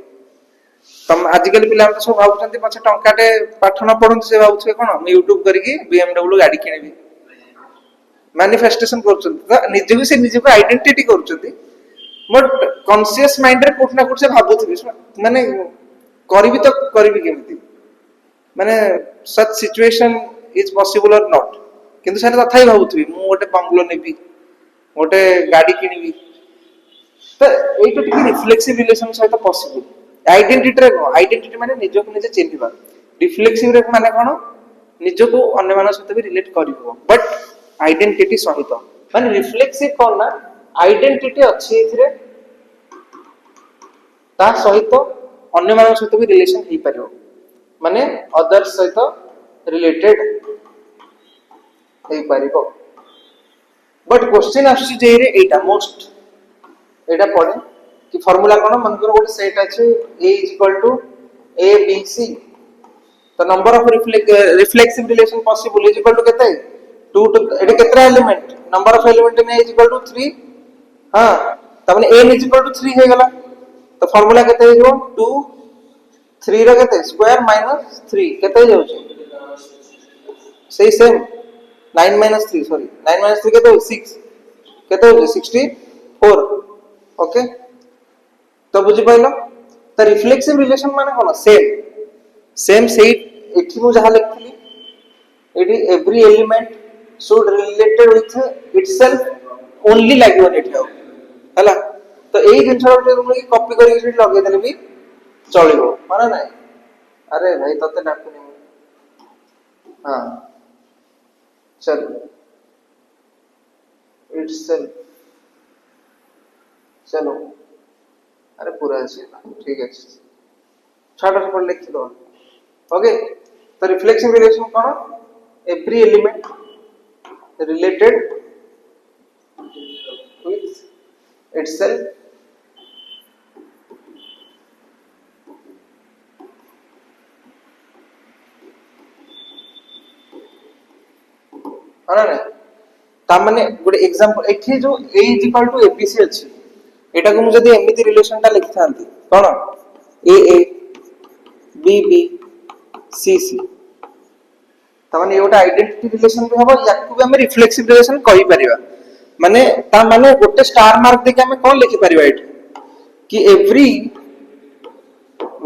तम आजिकल पिला तो सब भाबुचंती पछे टंकाटे पाठ न पढुंती से भाबुचे कोन मैं यूट्यूब करके BMW गाड़ी किनेबी मैनिफेस्टेशन करछंती निजको से निजको आइडेंटिटी करछंती बट कॉन्शियस माइंड रे कोठना कोठ से भाबुथि माने करबी तो करबी केमती माने सच सिचुएशन इज पॉसिबल और नॉट किंतु सेटा तथाई भाबुथि मु गोटे बंगलो नेबी गोटे गाड़ी किनिबी तो एटा टिके रिफ्लेक्सिव रिलेशन सहित पॉसिबल आइडेंटिटी रे आइडेंटिटी माने निजको निजे चिन्हिबा रिफ्लेक्सिव रे माने कोन निजको अन्य मानक सहित भी रिलेट करिवो बट आइडेंटिटी सहित माने रिफ्लेक्सिव कोन ना आइडेंटिटी अच्छी एथिरे ता सहित अन्य मान सहित भी रिलेशन ही परियो माने अदर सहित रिलेटेड हे परिको बट क्वेश्चन आसी जे रे एटा मोस्ट एटा पड़े कि फार्मूला कोन मन करो गोटे सेट अछि A = ABC तो number of reflexive relation possible is equal to केते 2 टू एटा केतरा एलिमेंट नंबर ऑफ एलिमेंट में इज इक्वल टू 3 हां तमने n इज इक्वल टू 3 हे गला तो फार्मूला केते हे जो 2 3 रा केते स्क्वायर माइनस 3 केते जाउ छै सही सेम 9 - 3 सॉरी 9 - 3 केते 6 केते हो 64 ओके तो बुझी पाइलो तो रिफ्लेक्सिव रिलेशन माने कोन सेम सेम सेही एठी मु जहा लिखथली एठी every element should related with itself only लागिवन एठी हो हला तो एई जिंसरा तुम कॉपी करके सीट लगे देले भी चलिबो माने नाही अरे भाई तते डाकुनी हां चल इटसेल्फ चलो अरे पूरा है ठीक है छाड़ पर लिख दो ओके तो रिफ्लेक्सिव रिलेशन कौन every element related with itself ना ता माने गोटे एग्जांपल एठी जो a = abc अछि एटा को मु जदी एमिति रिलेशन ता लिखि थांती कोन a b b c c ता माने एटा आइडेंटिटी रिलेशन भी हबो याकू भी हम रिफ्लेक्सिव रिलेशन कहि परिबा माने ता माने गोटे स्टार मार्क देके हम कोन लिखि परिबा एठी कि एवरी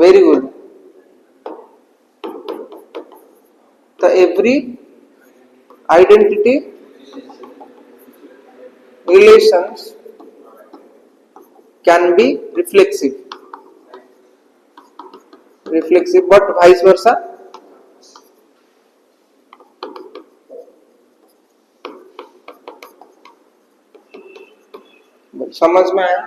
वेरी गुड तो every identity relations can be reflexive but vice versa समझ में आया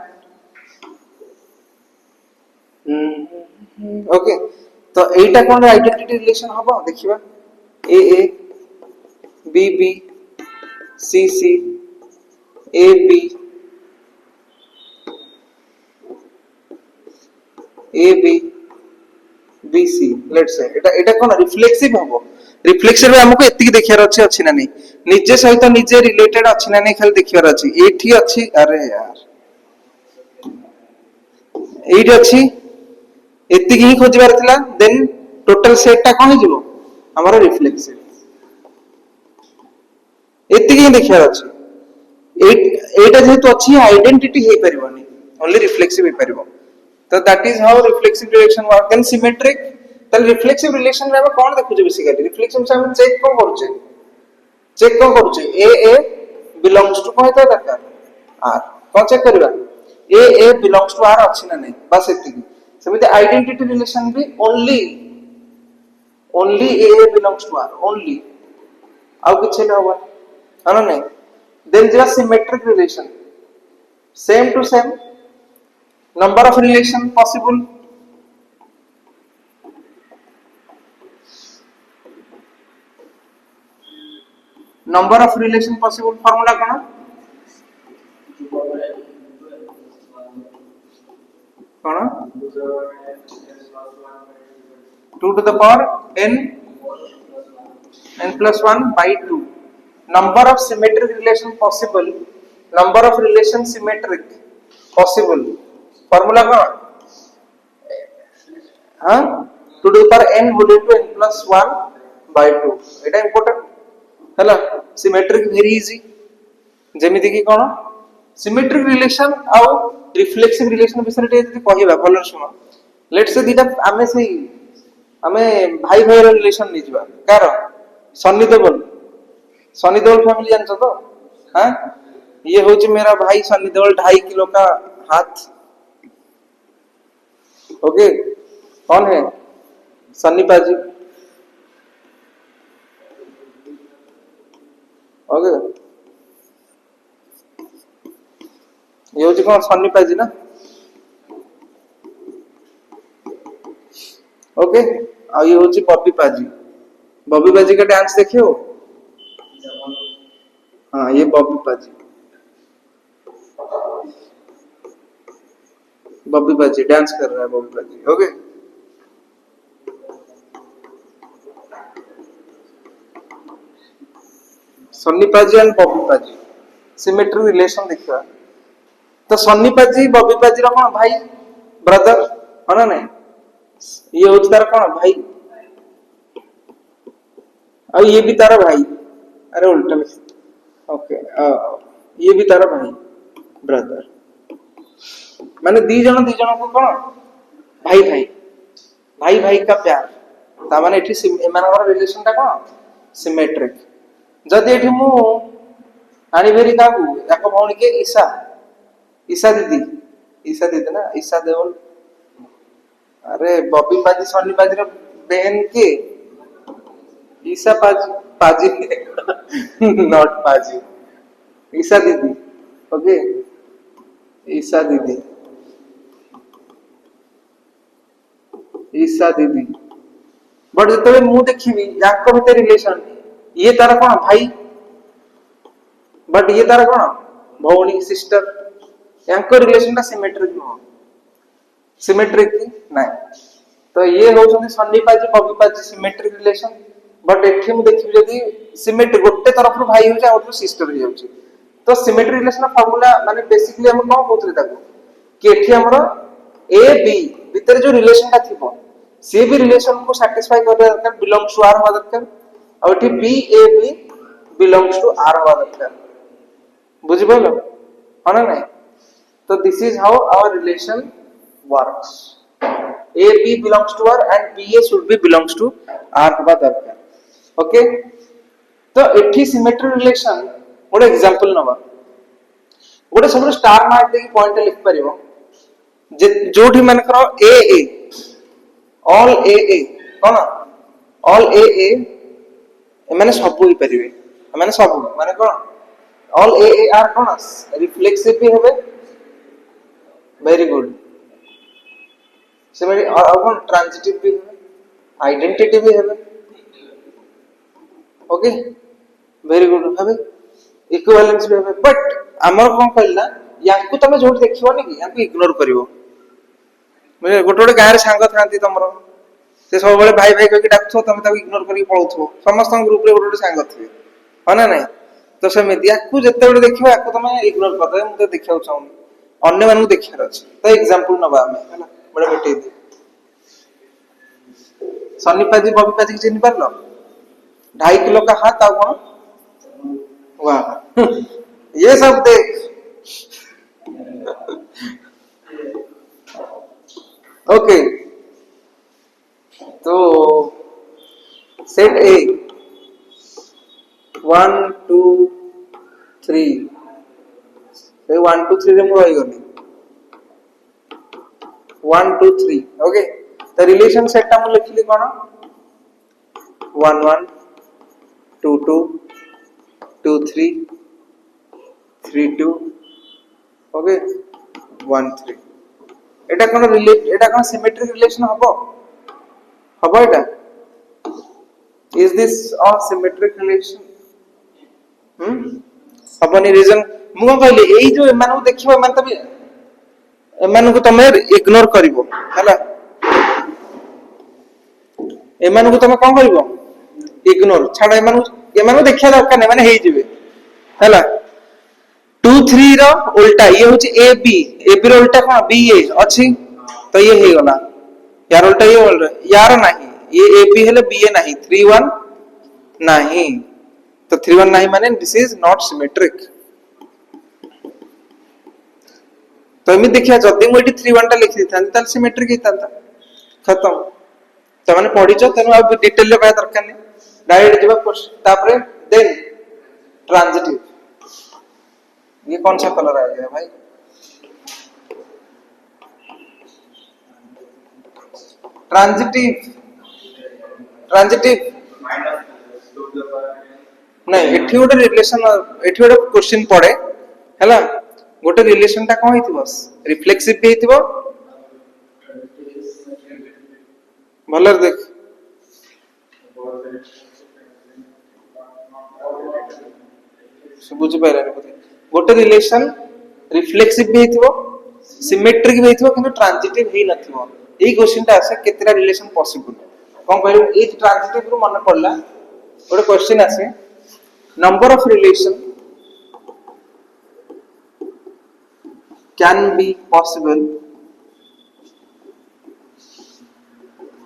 ओके तो एटा कोन आइडेंटिटी रिलेशन हबो देखिबा a b b c c a b a b b c let's say Etah cone reflexive हबो reflexive रे हमको एतिकी देखियार अछि ना नहीं निजे सहित निजे रिलेटेड अछि ना नहीं खाली देखियार अछि एठी अछि अरे यार एठी अछि एतिकी ही खोजबार थिला देन टोटल सेट ता कोन हिजबो हमर रिफ्लेक्सिव एतिकी ही देखियार अछि एटा जेतु अछि आइडेंटिटी हे परिबनी ओनली रिफ्लेक्सिव हे परिबो तो that is how reflexive relation work then symmetric तो रिफ्लेक्सिव रिलेशन रे हम कोन देखु जे बेसिकली रिफ्लेक्शन से हम चेक को करूचे a बिलोंग्स टू कोइ तो दरकार r कोन चेक करबा a बिलोंग्स टू r अछि ना नहीं बस एतिकी सेमिते आइडेंटिटी रिलेशन भी only a belongs to r only आउ किछ ना होबा हां नहीं then there is symmetric relation same to same number of relation possible number of relation possible formula कोन कौन 2 to the power n plus 1 by 2. Number of symmetric relation possible. Number of relation symmetric possible. Formula कौन हाँ 2 to the power n whole into n plus 1 by 2. Etah important है symmetric very easy. जेमिति की कौन symmetric relation आउ reflexive relation विषय टे यदि कहिबा भलो सुनो. Let's say दिटा आमे से आमे भाई भाई रिलेशन नहीं जीवा कार सन्नी देवल फैमिली जानছো तो हाँ ये होची मेरा भाई सन्नी देवल 2.5 किलो का हाथ. ओके कौन है सन्नी पाजी. ओके ये होची कौन सन्नी पाजी ना. ओके और ये होची बॉबी पाजी का डांस देखियो. हाँ ये बॉबी पाजी डांस कर रहा है बॉबी पाजी. ओके सन्नी पाजी एंड बॉबी पाजी सिमेट्री रिलेशन देखिए. तो सन्नी पाजी बॉबी पाजी रा कौन भाई ब्रदर है ना नहीं. ये होची तार कौन भाई और ये भी तारा भाई. अरे उल्टा ओके ये भी तारा भाई ब्रदर माने दी जन को कौन भाई का प्यार ता माने एठी एमानकर रिलेशन ता कौन सिमेट्रिक. जदि एठी मु आनी भेरी काकू याको भौणी के ईसा दीदी ना ईसा देवल. अरे बॉबी पाजी सन्नी पाजी रा बहन के ईसा पाजी नॉट पाजी ईसा दीदी. ओके ईसा दीदी बट जो मु देखी भीतर रिलेशन ये तार कौन भाई बट ये तार कौन भौणी सिस्टर यांको रिलेशन ता सिमेट्रिक नुह सिमेट्रिक नहीं. तो ये होचंदी सन्नी पाजी बॉबी पाजी सिमेट्रिक रिलेशन. बट एठी मु देखि जदी सिमेट्रिक गोटे तरफ रु भाई हो जाय और सिस्टर हो जाउची. तो सिमेट्रिक रिलेशन फार्मूला माने बेसिकली हम कोन कहतले ताको कि एठी हमरो ए बी भीतर जो रिलेशन ता थिबो से भी रिलेशन को सैटिस्फाई कर दरकार बिलोंग्स टू आर होवा दरकार और एठी B A B belongs to R होवा दरकार. बुझि बोलो हना नहीं. तो this is how our relation works. A B belongs to R and B A should be belongs to R होगा दरकार. ओके तो एठी सिमेट्री रिलेशन गोटे एग्जांपल नबा गोटे सब स्टार मार्क दे पॉइंट लिख परिबो जोठी मन करो ए ऑल ए कोन ऑल ए माने सब होई परिबे माने सब माने कोन ऑल ए आर कोन रिफ्लेक्सिव भी हेबे. Very good. सिमिलरली और कौन ट्रांजिटिव भी है आइडेंटिटी भी है. ओके वेरी गुड है इक्विवेलेंस भी है. बट हमर कोन कहला याकू तमे जोट देखियो नि कि याकू इग्नोर करिवो. माने गोटे गाय सांग थांती तमरो से सब बेले भाई कहि डाकथो तमे ताको इग्नोर करि पळौथो. समस्त ग्रुप रे गोटे सांग थिबे हना नै. तो सेमिति याकू जते बेले देखियो याकू तमे इग्नोर करदे. मु तो देखियो चाहूनी अन्य मानू देखियार अछि. तो एग्जांपल नबा हमें हैला बड़े बेटे दे सन्नी पाजी बॉबी पाजी की चिन्ह पारलो 2.5 किलो का हाथ आ कौन वाह ये सब देख. ओके तो सेट ए 1 2 3 ए 1 2 3 रे मु रही गनी 1 2 3. ओके तो रिलेशन सेट ता मु लिखली कोन 1 1 2 2 2 3 3 2. ओके 1 3. एटा कोन एटा कोन सिमेट्रिक रिलेशन हबो एटा. Is this a symmetric relation हबनी रीजन मु कहले एई जो मानू देखिबो मान तबे एमानकु तमे इग्नोर करिवो हैला एमानकु तमे कोन करिवो इग्नोर छाड़ एमानकु देखिया दरकार नै माने हेई जिवे हैला 2 3 रो उल्टा ये होची ए बी रो उल्टा कोन बी ए अछि तो ये हे गला यार उल्टा ये बोल रहा यार नहीं ये ए बी हेले बी ए नहीं 3 1 नहीं तो 3 1 नहीं माने दिस इज नॉट सिमेट्रिक तो एमि देखिया जदी मो एटी 3 1 टा लिखि दिथान त सिमेट्रिक हितांता खत्म त माने पढिचो तनु अब डिटेल ले कया दरकार नै डायरेक्ट जेबा तापरे देन ट्रांजिटिव ये कौन सा कलर आ गया भाई ट्रांजिटिव ट्रांजिटिव नहीं एठी गोटे रिलेशन एठी गोटे क्वेश्चन पड़े हैला गोटे रिलेशन टा कोन हिथिबो रिफ्लेक्सिव भी हिथिबो भलर देख बुझ पाइला बोधे गोटे रिलेशन रिफ्लेक्सिव भी हिथिबो सिमेट्रिक भी हिथिबो किंतु ट्रांजिटिव ही नथिबो एई क्वेश्चन टा आसे केतेरा रिलेशन पॉसिबल कोन कहलु ए ट्रांजिटिव रु मन पड़ला गोटे क्वेश्चन आसे number of relation can be possible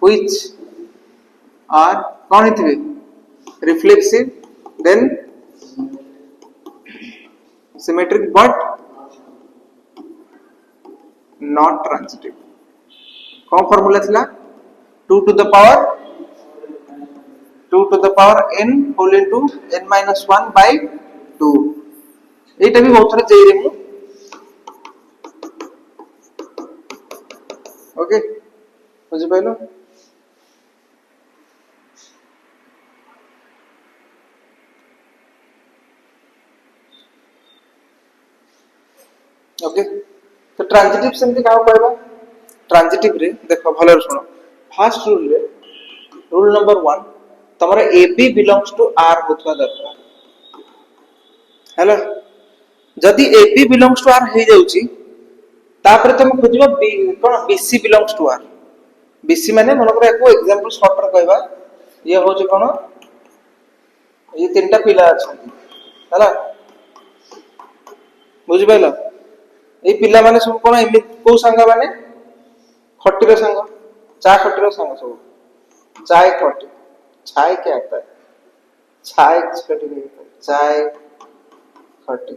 which are कौन हिथिबे reflexive then symmetric but not transitive कौन फार्मूला थिला 2 to the power n whole into n minus 1 by 2 एटा भी बहुत थोड़ा जेई रे मु ओके बुझ पाइलो ओके तो ट्रांजिटिव सेमती का कहबा ट्रांजिटिव रे देखो भलो सुनो फर्स्ट रूल रे रूल नंबर 1 तमरा A B belongs to R होतवा दरकार हैलो जदी A B belongs to R हे जाउची तापर तुम खोजबा कोन BC belongs to R BC माने मन कर एको एग्जांपल शॉर्ट रे कहबा ये होचे कोन ये तीनटा पिला अछंती हला बुझि पाइलो ए पिला माने सब कोन एमि को संग माने खट्टी रो संग चा खट्टी रो संग सब चाय खट्टी चाय क्या आता है चाय खट्टी नहीं चाय खट्टी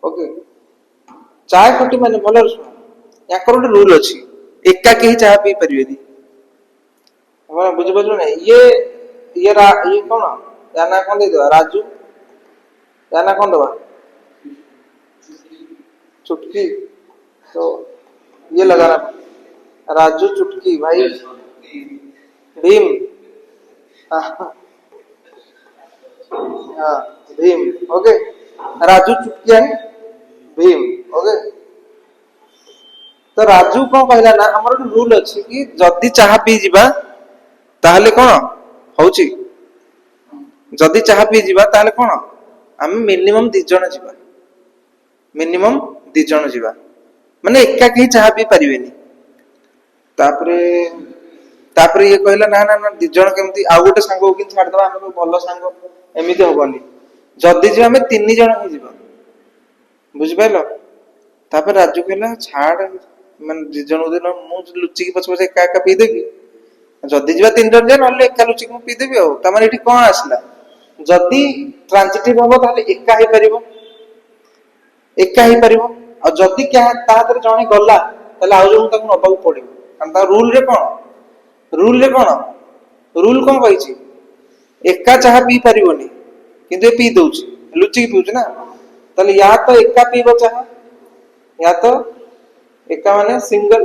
ओके चाय खट्टी माने भलो सुन याकर गोटे रूल अछि एका के ही चाय पी परिबेदी हमरा बुझ बजलो नै ये कोन या ना कोन दे दो राजू या ना कोन दबा चुटकी तो ये लगाना राजू चुटकी भाई भीम हाँ भीम ओके राजू चुटकी है भीम ओके तो राजू को कहला ना हमर रूल अछि कि जदी चाह पी जिबा ताहले कोन होउची जदी चाह पी जिबा ताहले कोन हम मिनिमम 2 जण जिबा मिनिमम 2 जण जिबा माने एका के चाह पी परिबेनी तापरे ये कहला ना ना ना 2 जण केमती आ गोटे संग कि छाड़ दबा हम भलो संग एमिति होबनी जदी जे हमें 3 जण ही जिबा बुझ पाइलो तापर राजू कहला छाड़ मन 2 जण उदे मु लुच्ची की पछ पछ एका एका पी देबी जदी जिबा 3 जण जे नले एका लुच्ची को पी देबी आ त माने एठी कोन आसला जदी ट्रांजिटिव होबो ताले एका ही परिबो आ जदी क्या ता तरे जणे गल्ला ताले आउ जण ताको नबाउ पड़िबो कारण ता रूल रे कोन कहिछि एका चाह पी परिबोनी किंतु ए पी दोउछि लुच्ची की पिउछ ना ताले या तो एका पीबो चाह या तो एका माने सिंगल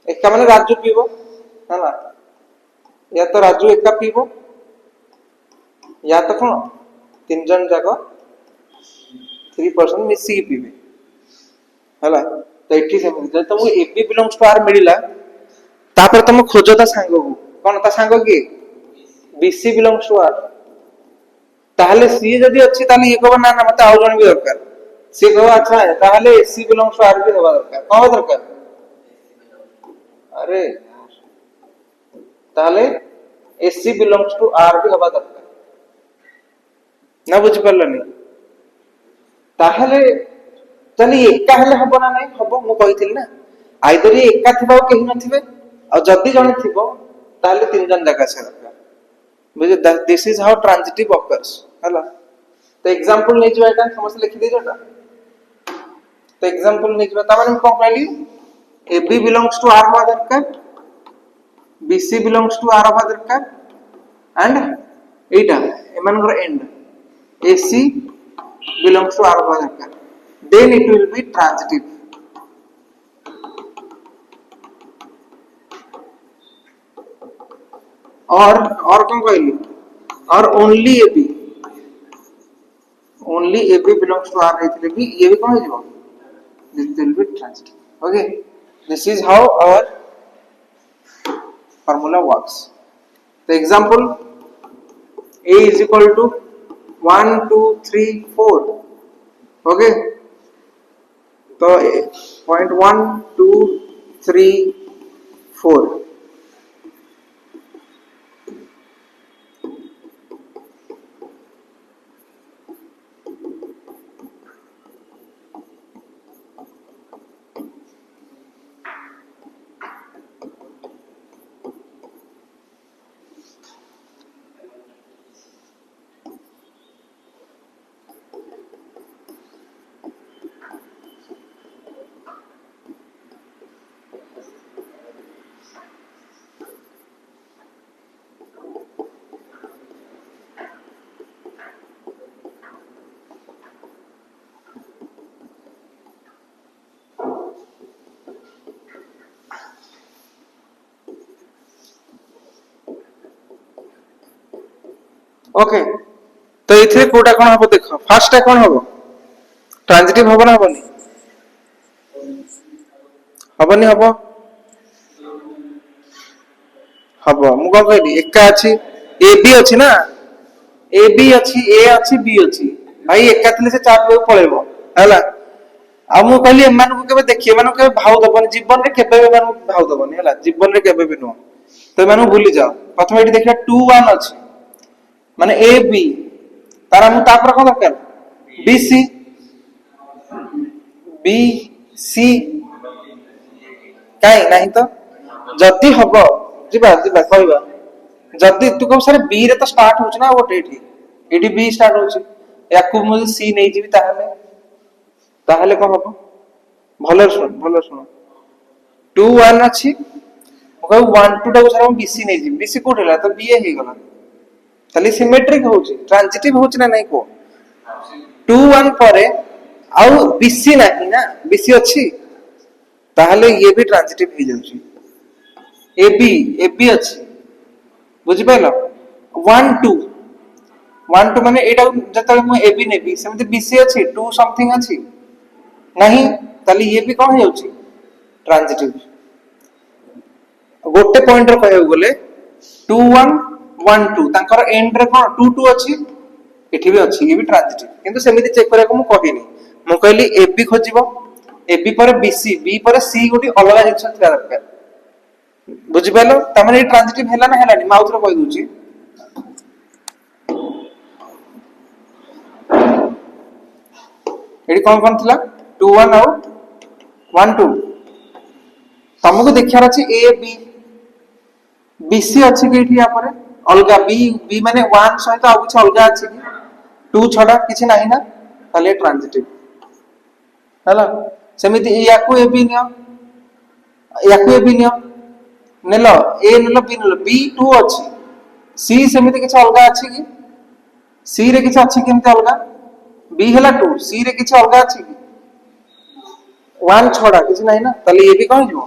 एका माने राजू पीबो है ना या तो राजू एका पीबो या तो कोन 3 जन जाको 3% मिसी की पीबे हला तो एठी से जे तुम एबी बिलोंग्स टू आर मिलिला तापर तुम खोजो ता सांग को कोन ता सांग के बीसी बिलोंग्स टू आर ताहले सी जदी अछि ताले ये कहबो ना ना मते आउ जण भी दरकार सी कहो अच्छा है ताहले एसी बिलोंग्स टू आर भी हवा दरकार कहो दरकार अरे ताहले एसी बिलोंग्स टू आर भी हवा दरकार ना बुझ पारलनी ताहले ताहले एका हेले हबो ना नहीं हबो मु कहिथिल ना आइदर ये एका थिबा केहि नथिबे और जदी जने थिबो ताहले तीन जन जागा से दरकार बुझे this is how transitive occurs हला तो एग्जांपल नै जवा एटा समस्त लिखि दे जोटा तो एग्जांपल नै जवा ता माने कोन कहली AB belongs to R हवा दरकार BC belongs to R हवा दरकार and Etah एमानकर and AC belongs to R हवा दरकार then it will be transitive और कौन कहली और only AB belongs to R हेतले भी ये भी कौन है this will be transitive okay this is how our formula works the example A is equal to 1 2 3 4 okay तो point 1 2 3 4 ओके तो इथे कोटा कोन हबो देखो फर्स्ट टा कोन हबो ट्रांजिटिव हबो ना हबोनी हबोनी हबो हबो मु को कहली एका अछि ए बी अछि ना ए बी अछि ए अछि बी अछि भाई एका थिले से चार लोग पळेबो हला आ मु कहली एमान को केबे देखि एमान को भाव दबनी जीवन रे केबे एमान भाव दबनी हला जीवन रे केबे भी नो तो एमान भूली जाओ प्रथम एठी देखिया 2 1 अछि माने ए बी तारा मु तापर कोन दरकार बी सी काई नहीं तो जदी हबो जिबा जिबा कहबा जदी तू कब सारे बी रे तो स्टार्ट होछ ना गोटे एठी बी स्टार्ट होछ याकू मु सी नै जिबी ताहले ताहले कोन हबो भलो सुन 2 1 अछि ओके 1 2 टा को सारा बी सी नै जिबी बी सी कोठला तो बी हे गला ताले सिमेट्रिक होछ ट्रांजिटिव होछ ना नहीं को 2 1 परे आउ बीसी नाही ना बीसी अछि ताहले ये भी ट्रांजिटिव हो जाउची एबी अछि बुझि पाइलो 1 2 माने एटा जतले मु एबी नेबी सेमते बीसी अछि 2 समथिंग अछि नहीं ताले ये भी कोन हो जाउची ट्रांजिटिव गोटे पॉइंट रो कहउ बोले 2 1 1 2 तांकर एंड रे कोन 2 2 अछि एठी भी अछि ये भी ट्रांजिटिव किंतु सेमिति चेक करे को मु कहिनी मु कहली एबी खोजिबो एबी पर बीसी बी पर सी गोटी अलग जिंस थिया दरकार बुझि पालो त माने ट्रांजिटिव हैला ना हैलानी माउथ रो कहि दूची एडी कोन थिला 2 1 और 1 2 तुमको देखियार अछि ए बी बीसी अछि कि एठी या पर अलगा बी माने 1 सहित आ कुछ अलगा अछि कि 2 छडा किछि नाही ना ताले ट्रांजिटिव हला सेमिति याकू ए बी नियो नेलो ए नेलो बी 2 अछि सी सेमिति किछ अलगा अछि कि सी रे किछ अछि किंतु अलगा बी हला 2 सी रे किछ अलगा अछि कि 1 छडा किछ नाही ना ताले ये भी कहि जो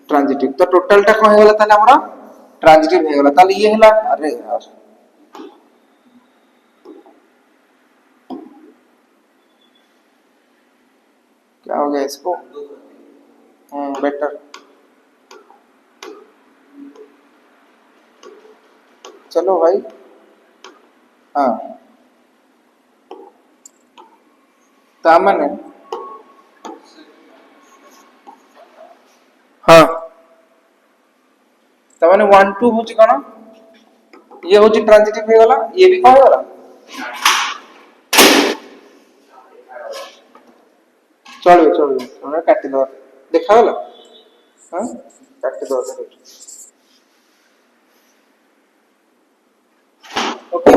ट्रांजिटिव तो टोटल टा कहि गला ताले हमरा ट्रांजिटिव हे गला ताले ये हला अरे यार क्या हो गया इसको बेटर चलो भाई हाँ ता माने हाँ ता माने 1 2 होची कौन ये होची ट्रांजिटिव हो गला ये भी कौन गला चलो चलो हमरा काटी दो देखा गला हां काटी दो ओके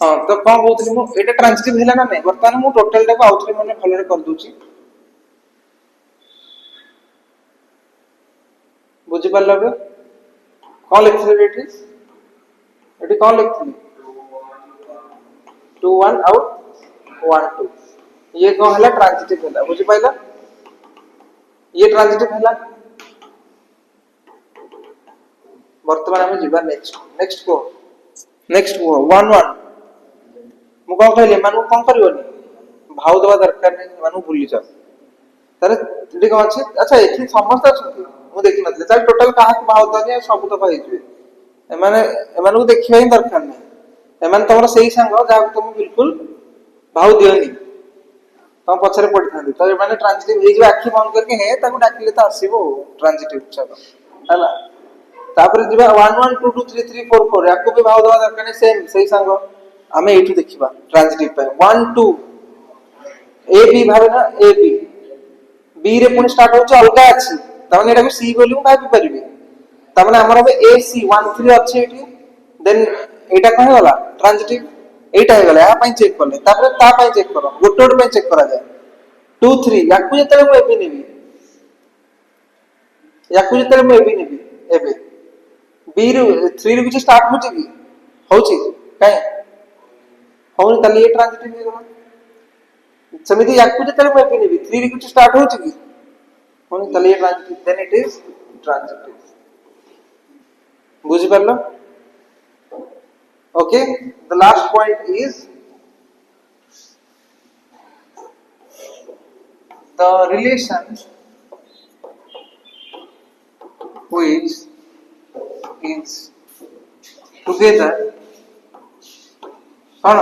हाँ तो कौन कहते मु एटा ट्रांजिटिव हैला ना नहीं वर्तमान मु टोटल टाको आउथरे माने भलरे कर दूची बुझी पारला बे कौन लिखले एटी एटी कौन लिखले 2 1 आउट 1 2 ये कौन हैला ट्रांजिटिव हैला बुझी पाइला ये ट्रांजिटिव हैला वर्तमान हम जीवा नेक्स्ट को 1 1 मु कौन कहले मानु कौन करबोनी भाव दवा दरकार नहीं मानु भूली जाओ तारे ठीक अछि अच्छा एथि समस्त अछि मु देखि नतले तार टोटल कहा के भाव दने सब तो पाइ जबे एमाने को देखिबा ही दरकार नहीं एमान तमरा सही संग जा तुम बिल्कुल भाव दियोनी तम पछरे पड़ी थांदी तो एमाने ट्रांजिटिव हे जे आखि बंद करके हे ताको डाकिले तो आसीबो ट्रांजिटिव चलो हला तापर जिबा 1 1 2 2 3 3 4 4 याको भी भाव दवा दरकार नहीं सेम सही संग आमे एठू देखिबा ट्रांजिटिव पे 1 2 ए बी भाबे ना ए बी बी रे पुनी स्टार्ट होछ अलगा अछि तमने एटा को सी बोली मु भाबी परिबे तमने हमर बे ए सी 1 3 अछि एठी देन एटा कहे वाला ट्रांजिटिव एटा हे गला आ पई चेक करले तापर ता पई चेक करो गोटे गोटे पई चेक करा जाय 2 3 याकू जतले मु ए बी नेबी याकू जतले मु ए बी नेबी एबे बी रे 3 रे कुछ स्टार्ट होछ की होछि काहे होनी ताले ये ट्रांजिटिव हे गला समिति याकू जतले मु ए बी नेबी 3 रे कुछ स्टार्ट होछ की होनी ताले ये transitive then it is transitive बुझी परलो okay the last point is the relation which is together or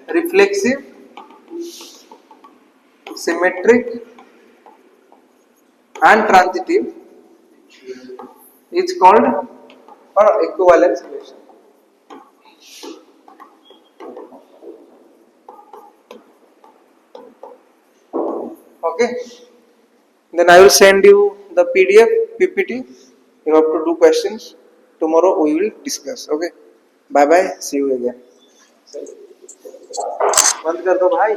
reflexive symmetric and transitive is called or equivalence relation. Okay, then I will send you the PDF PPT. You have to do questions. Tomorrow we will discuss. Okay, bye bye, see you again. बंद कर दो भाई.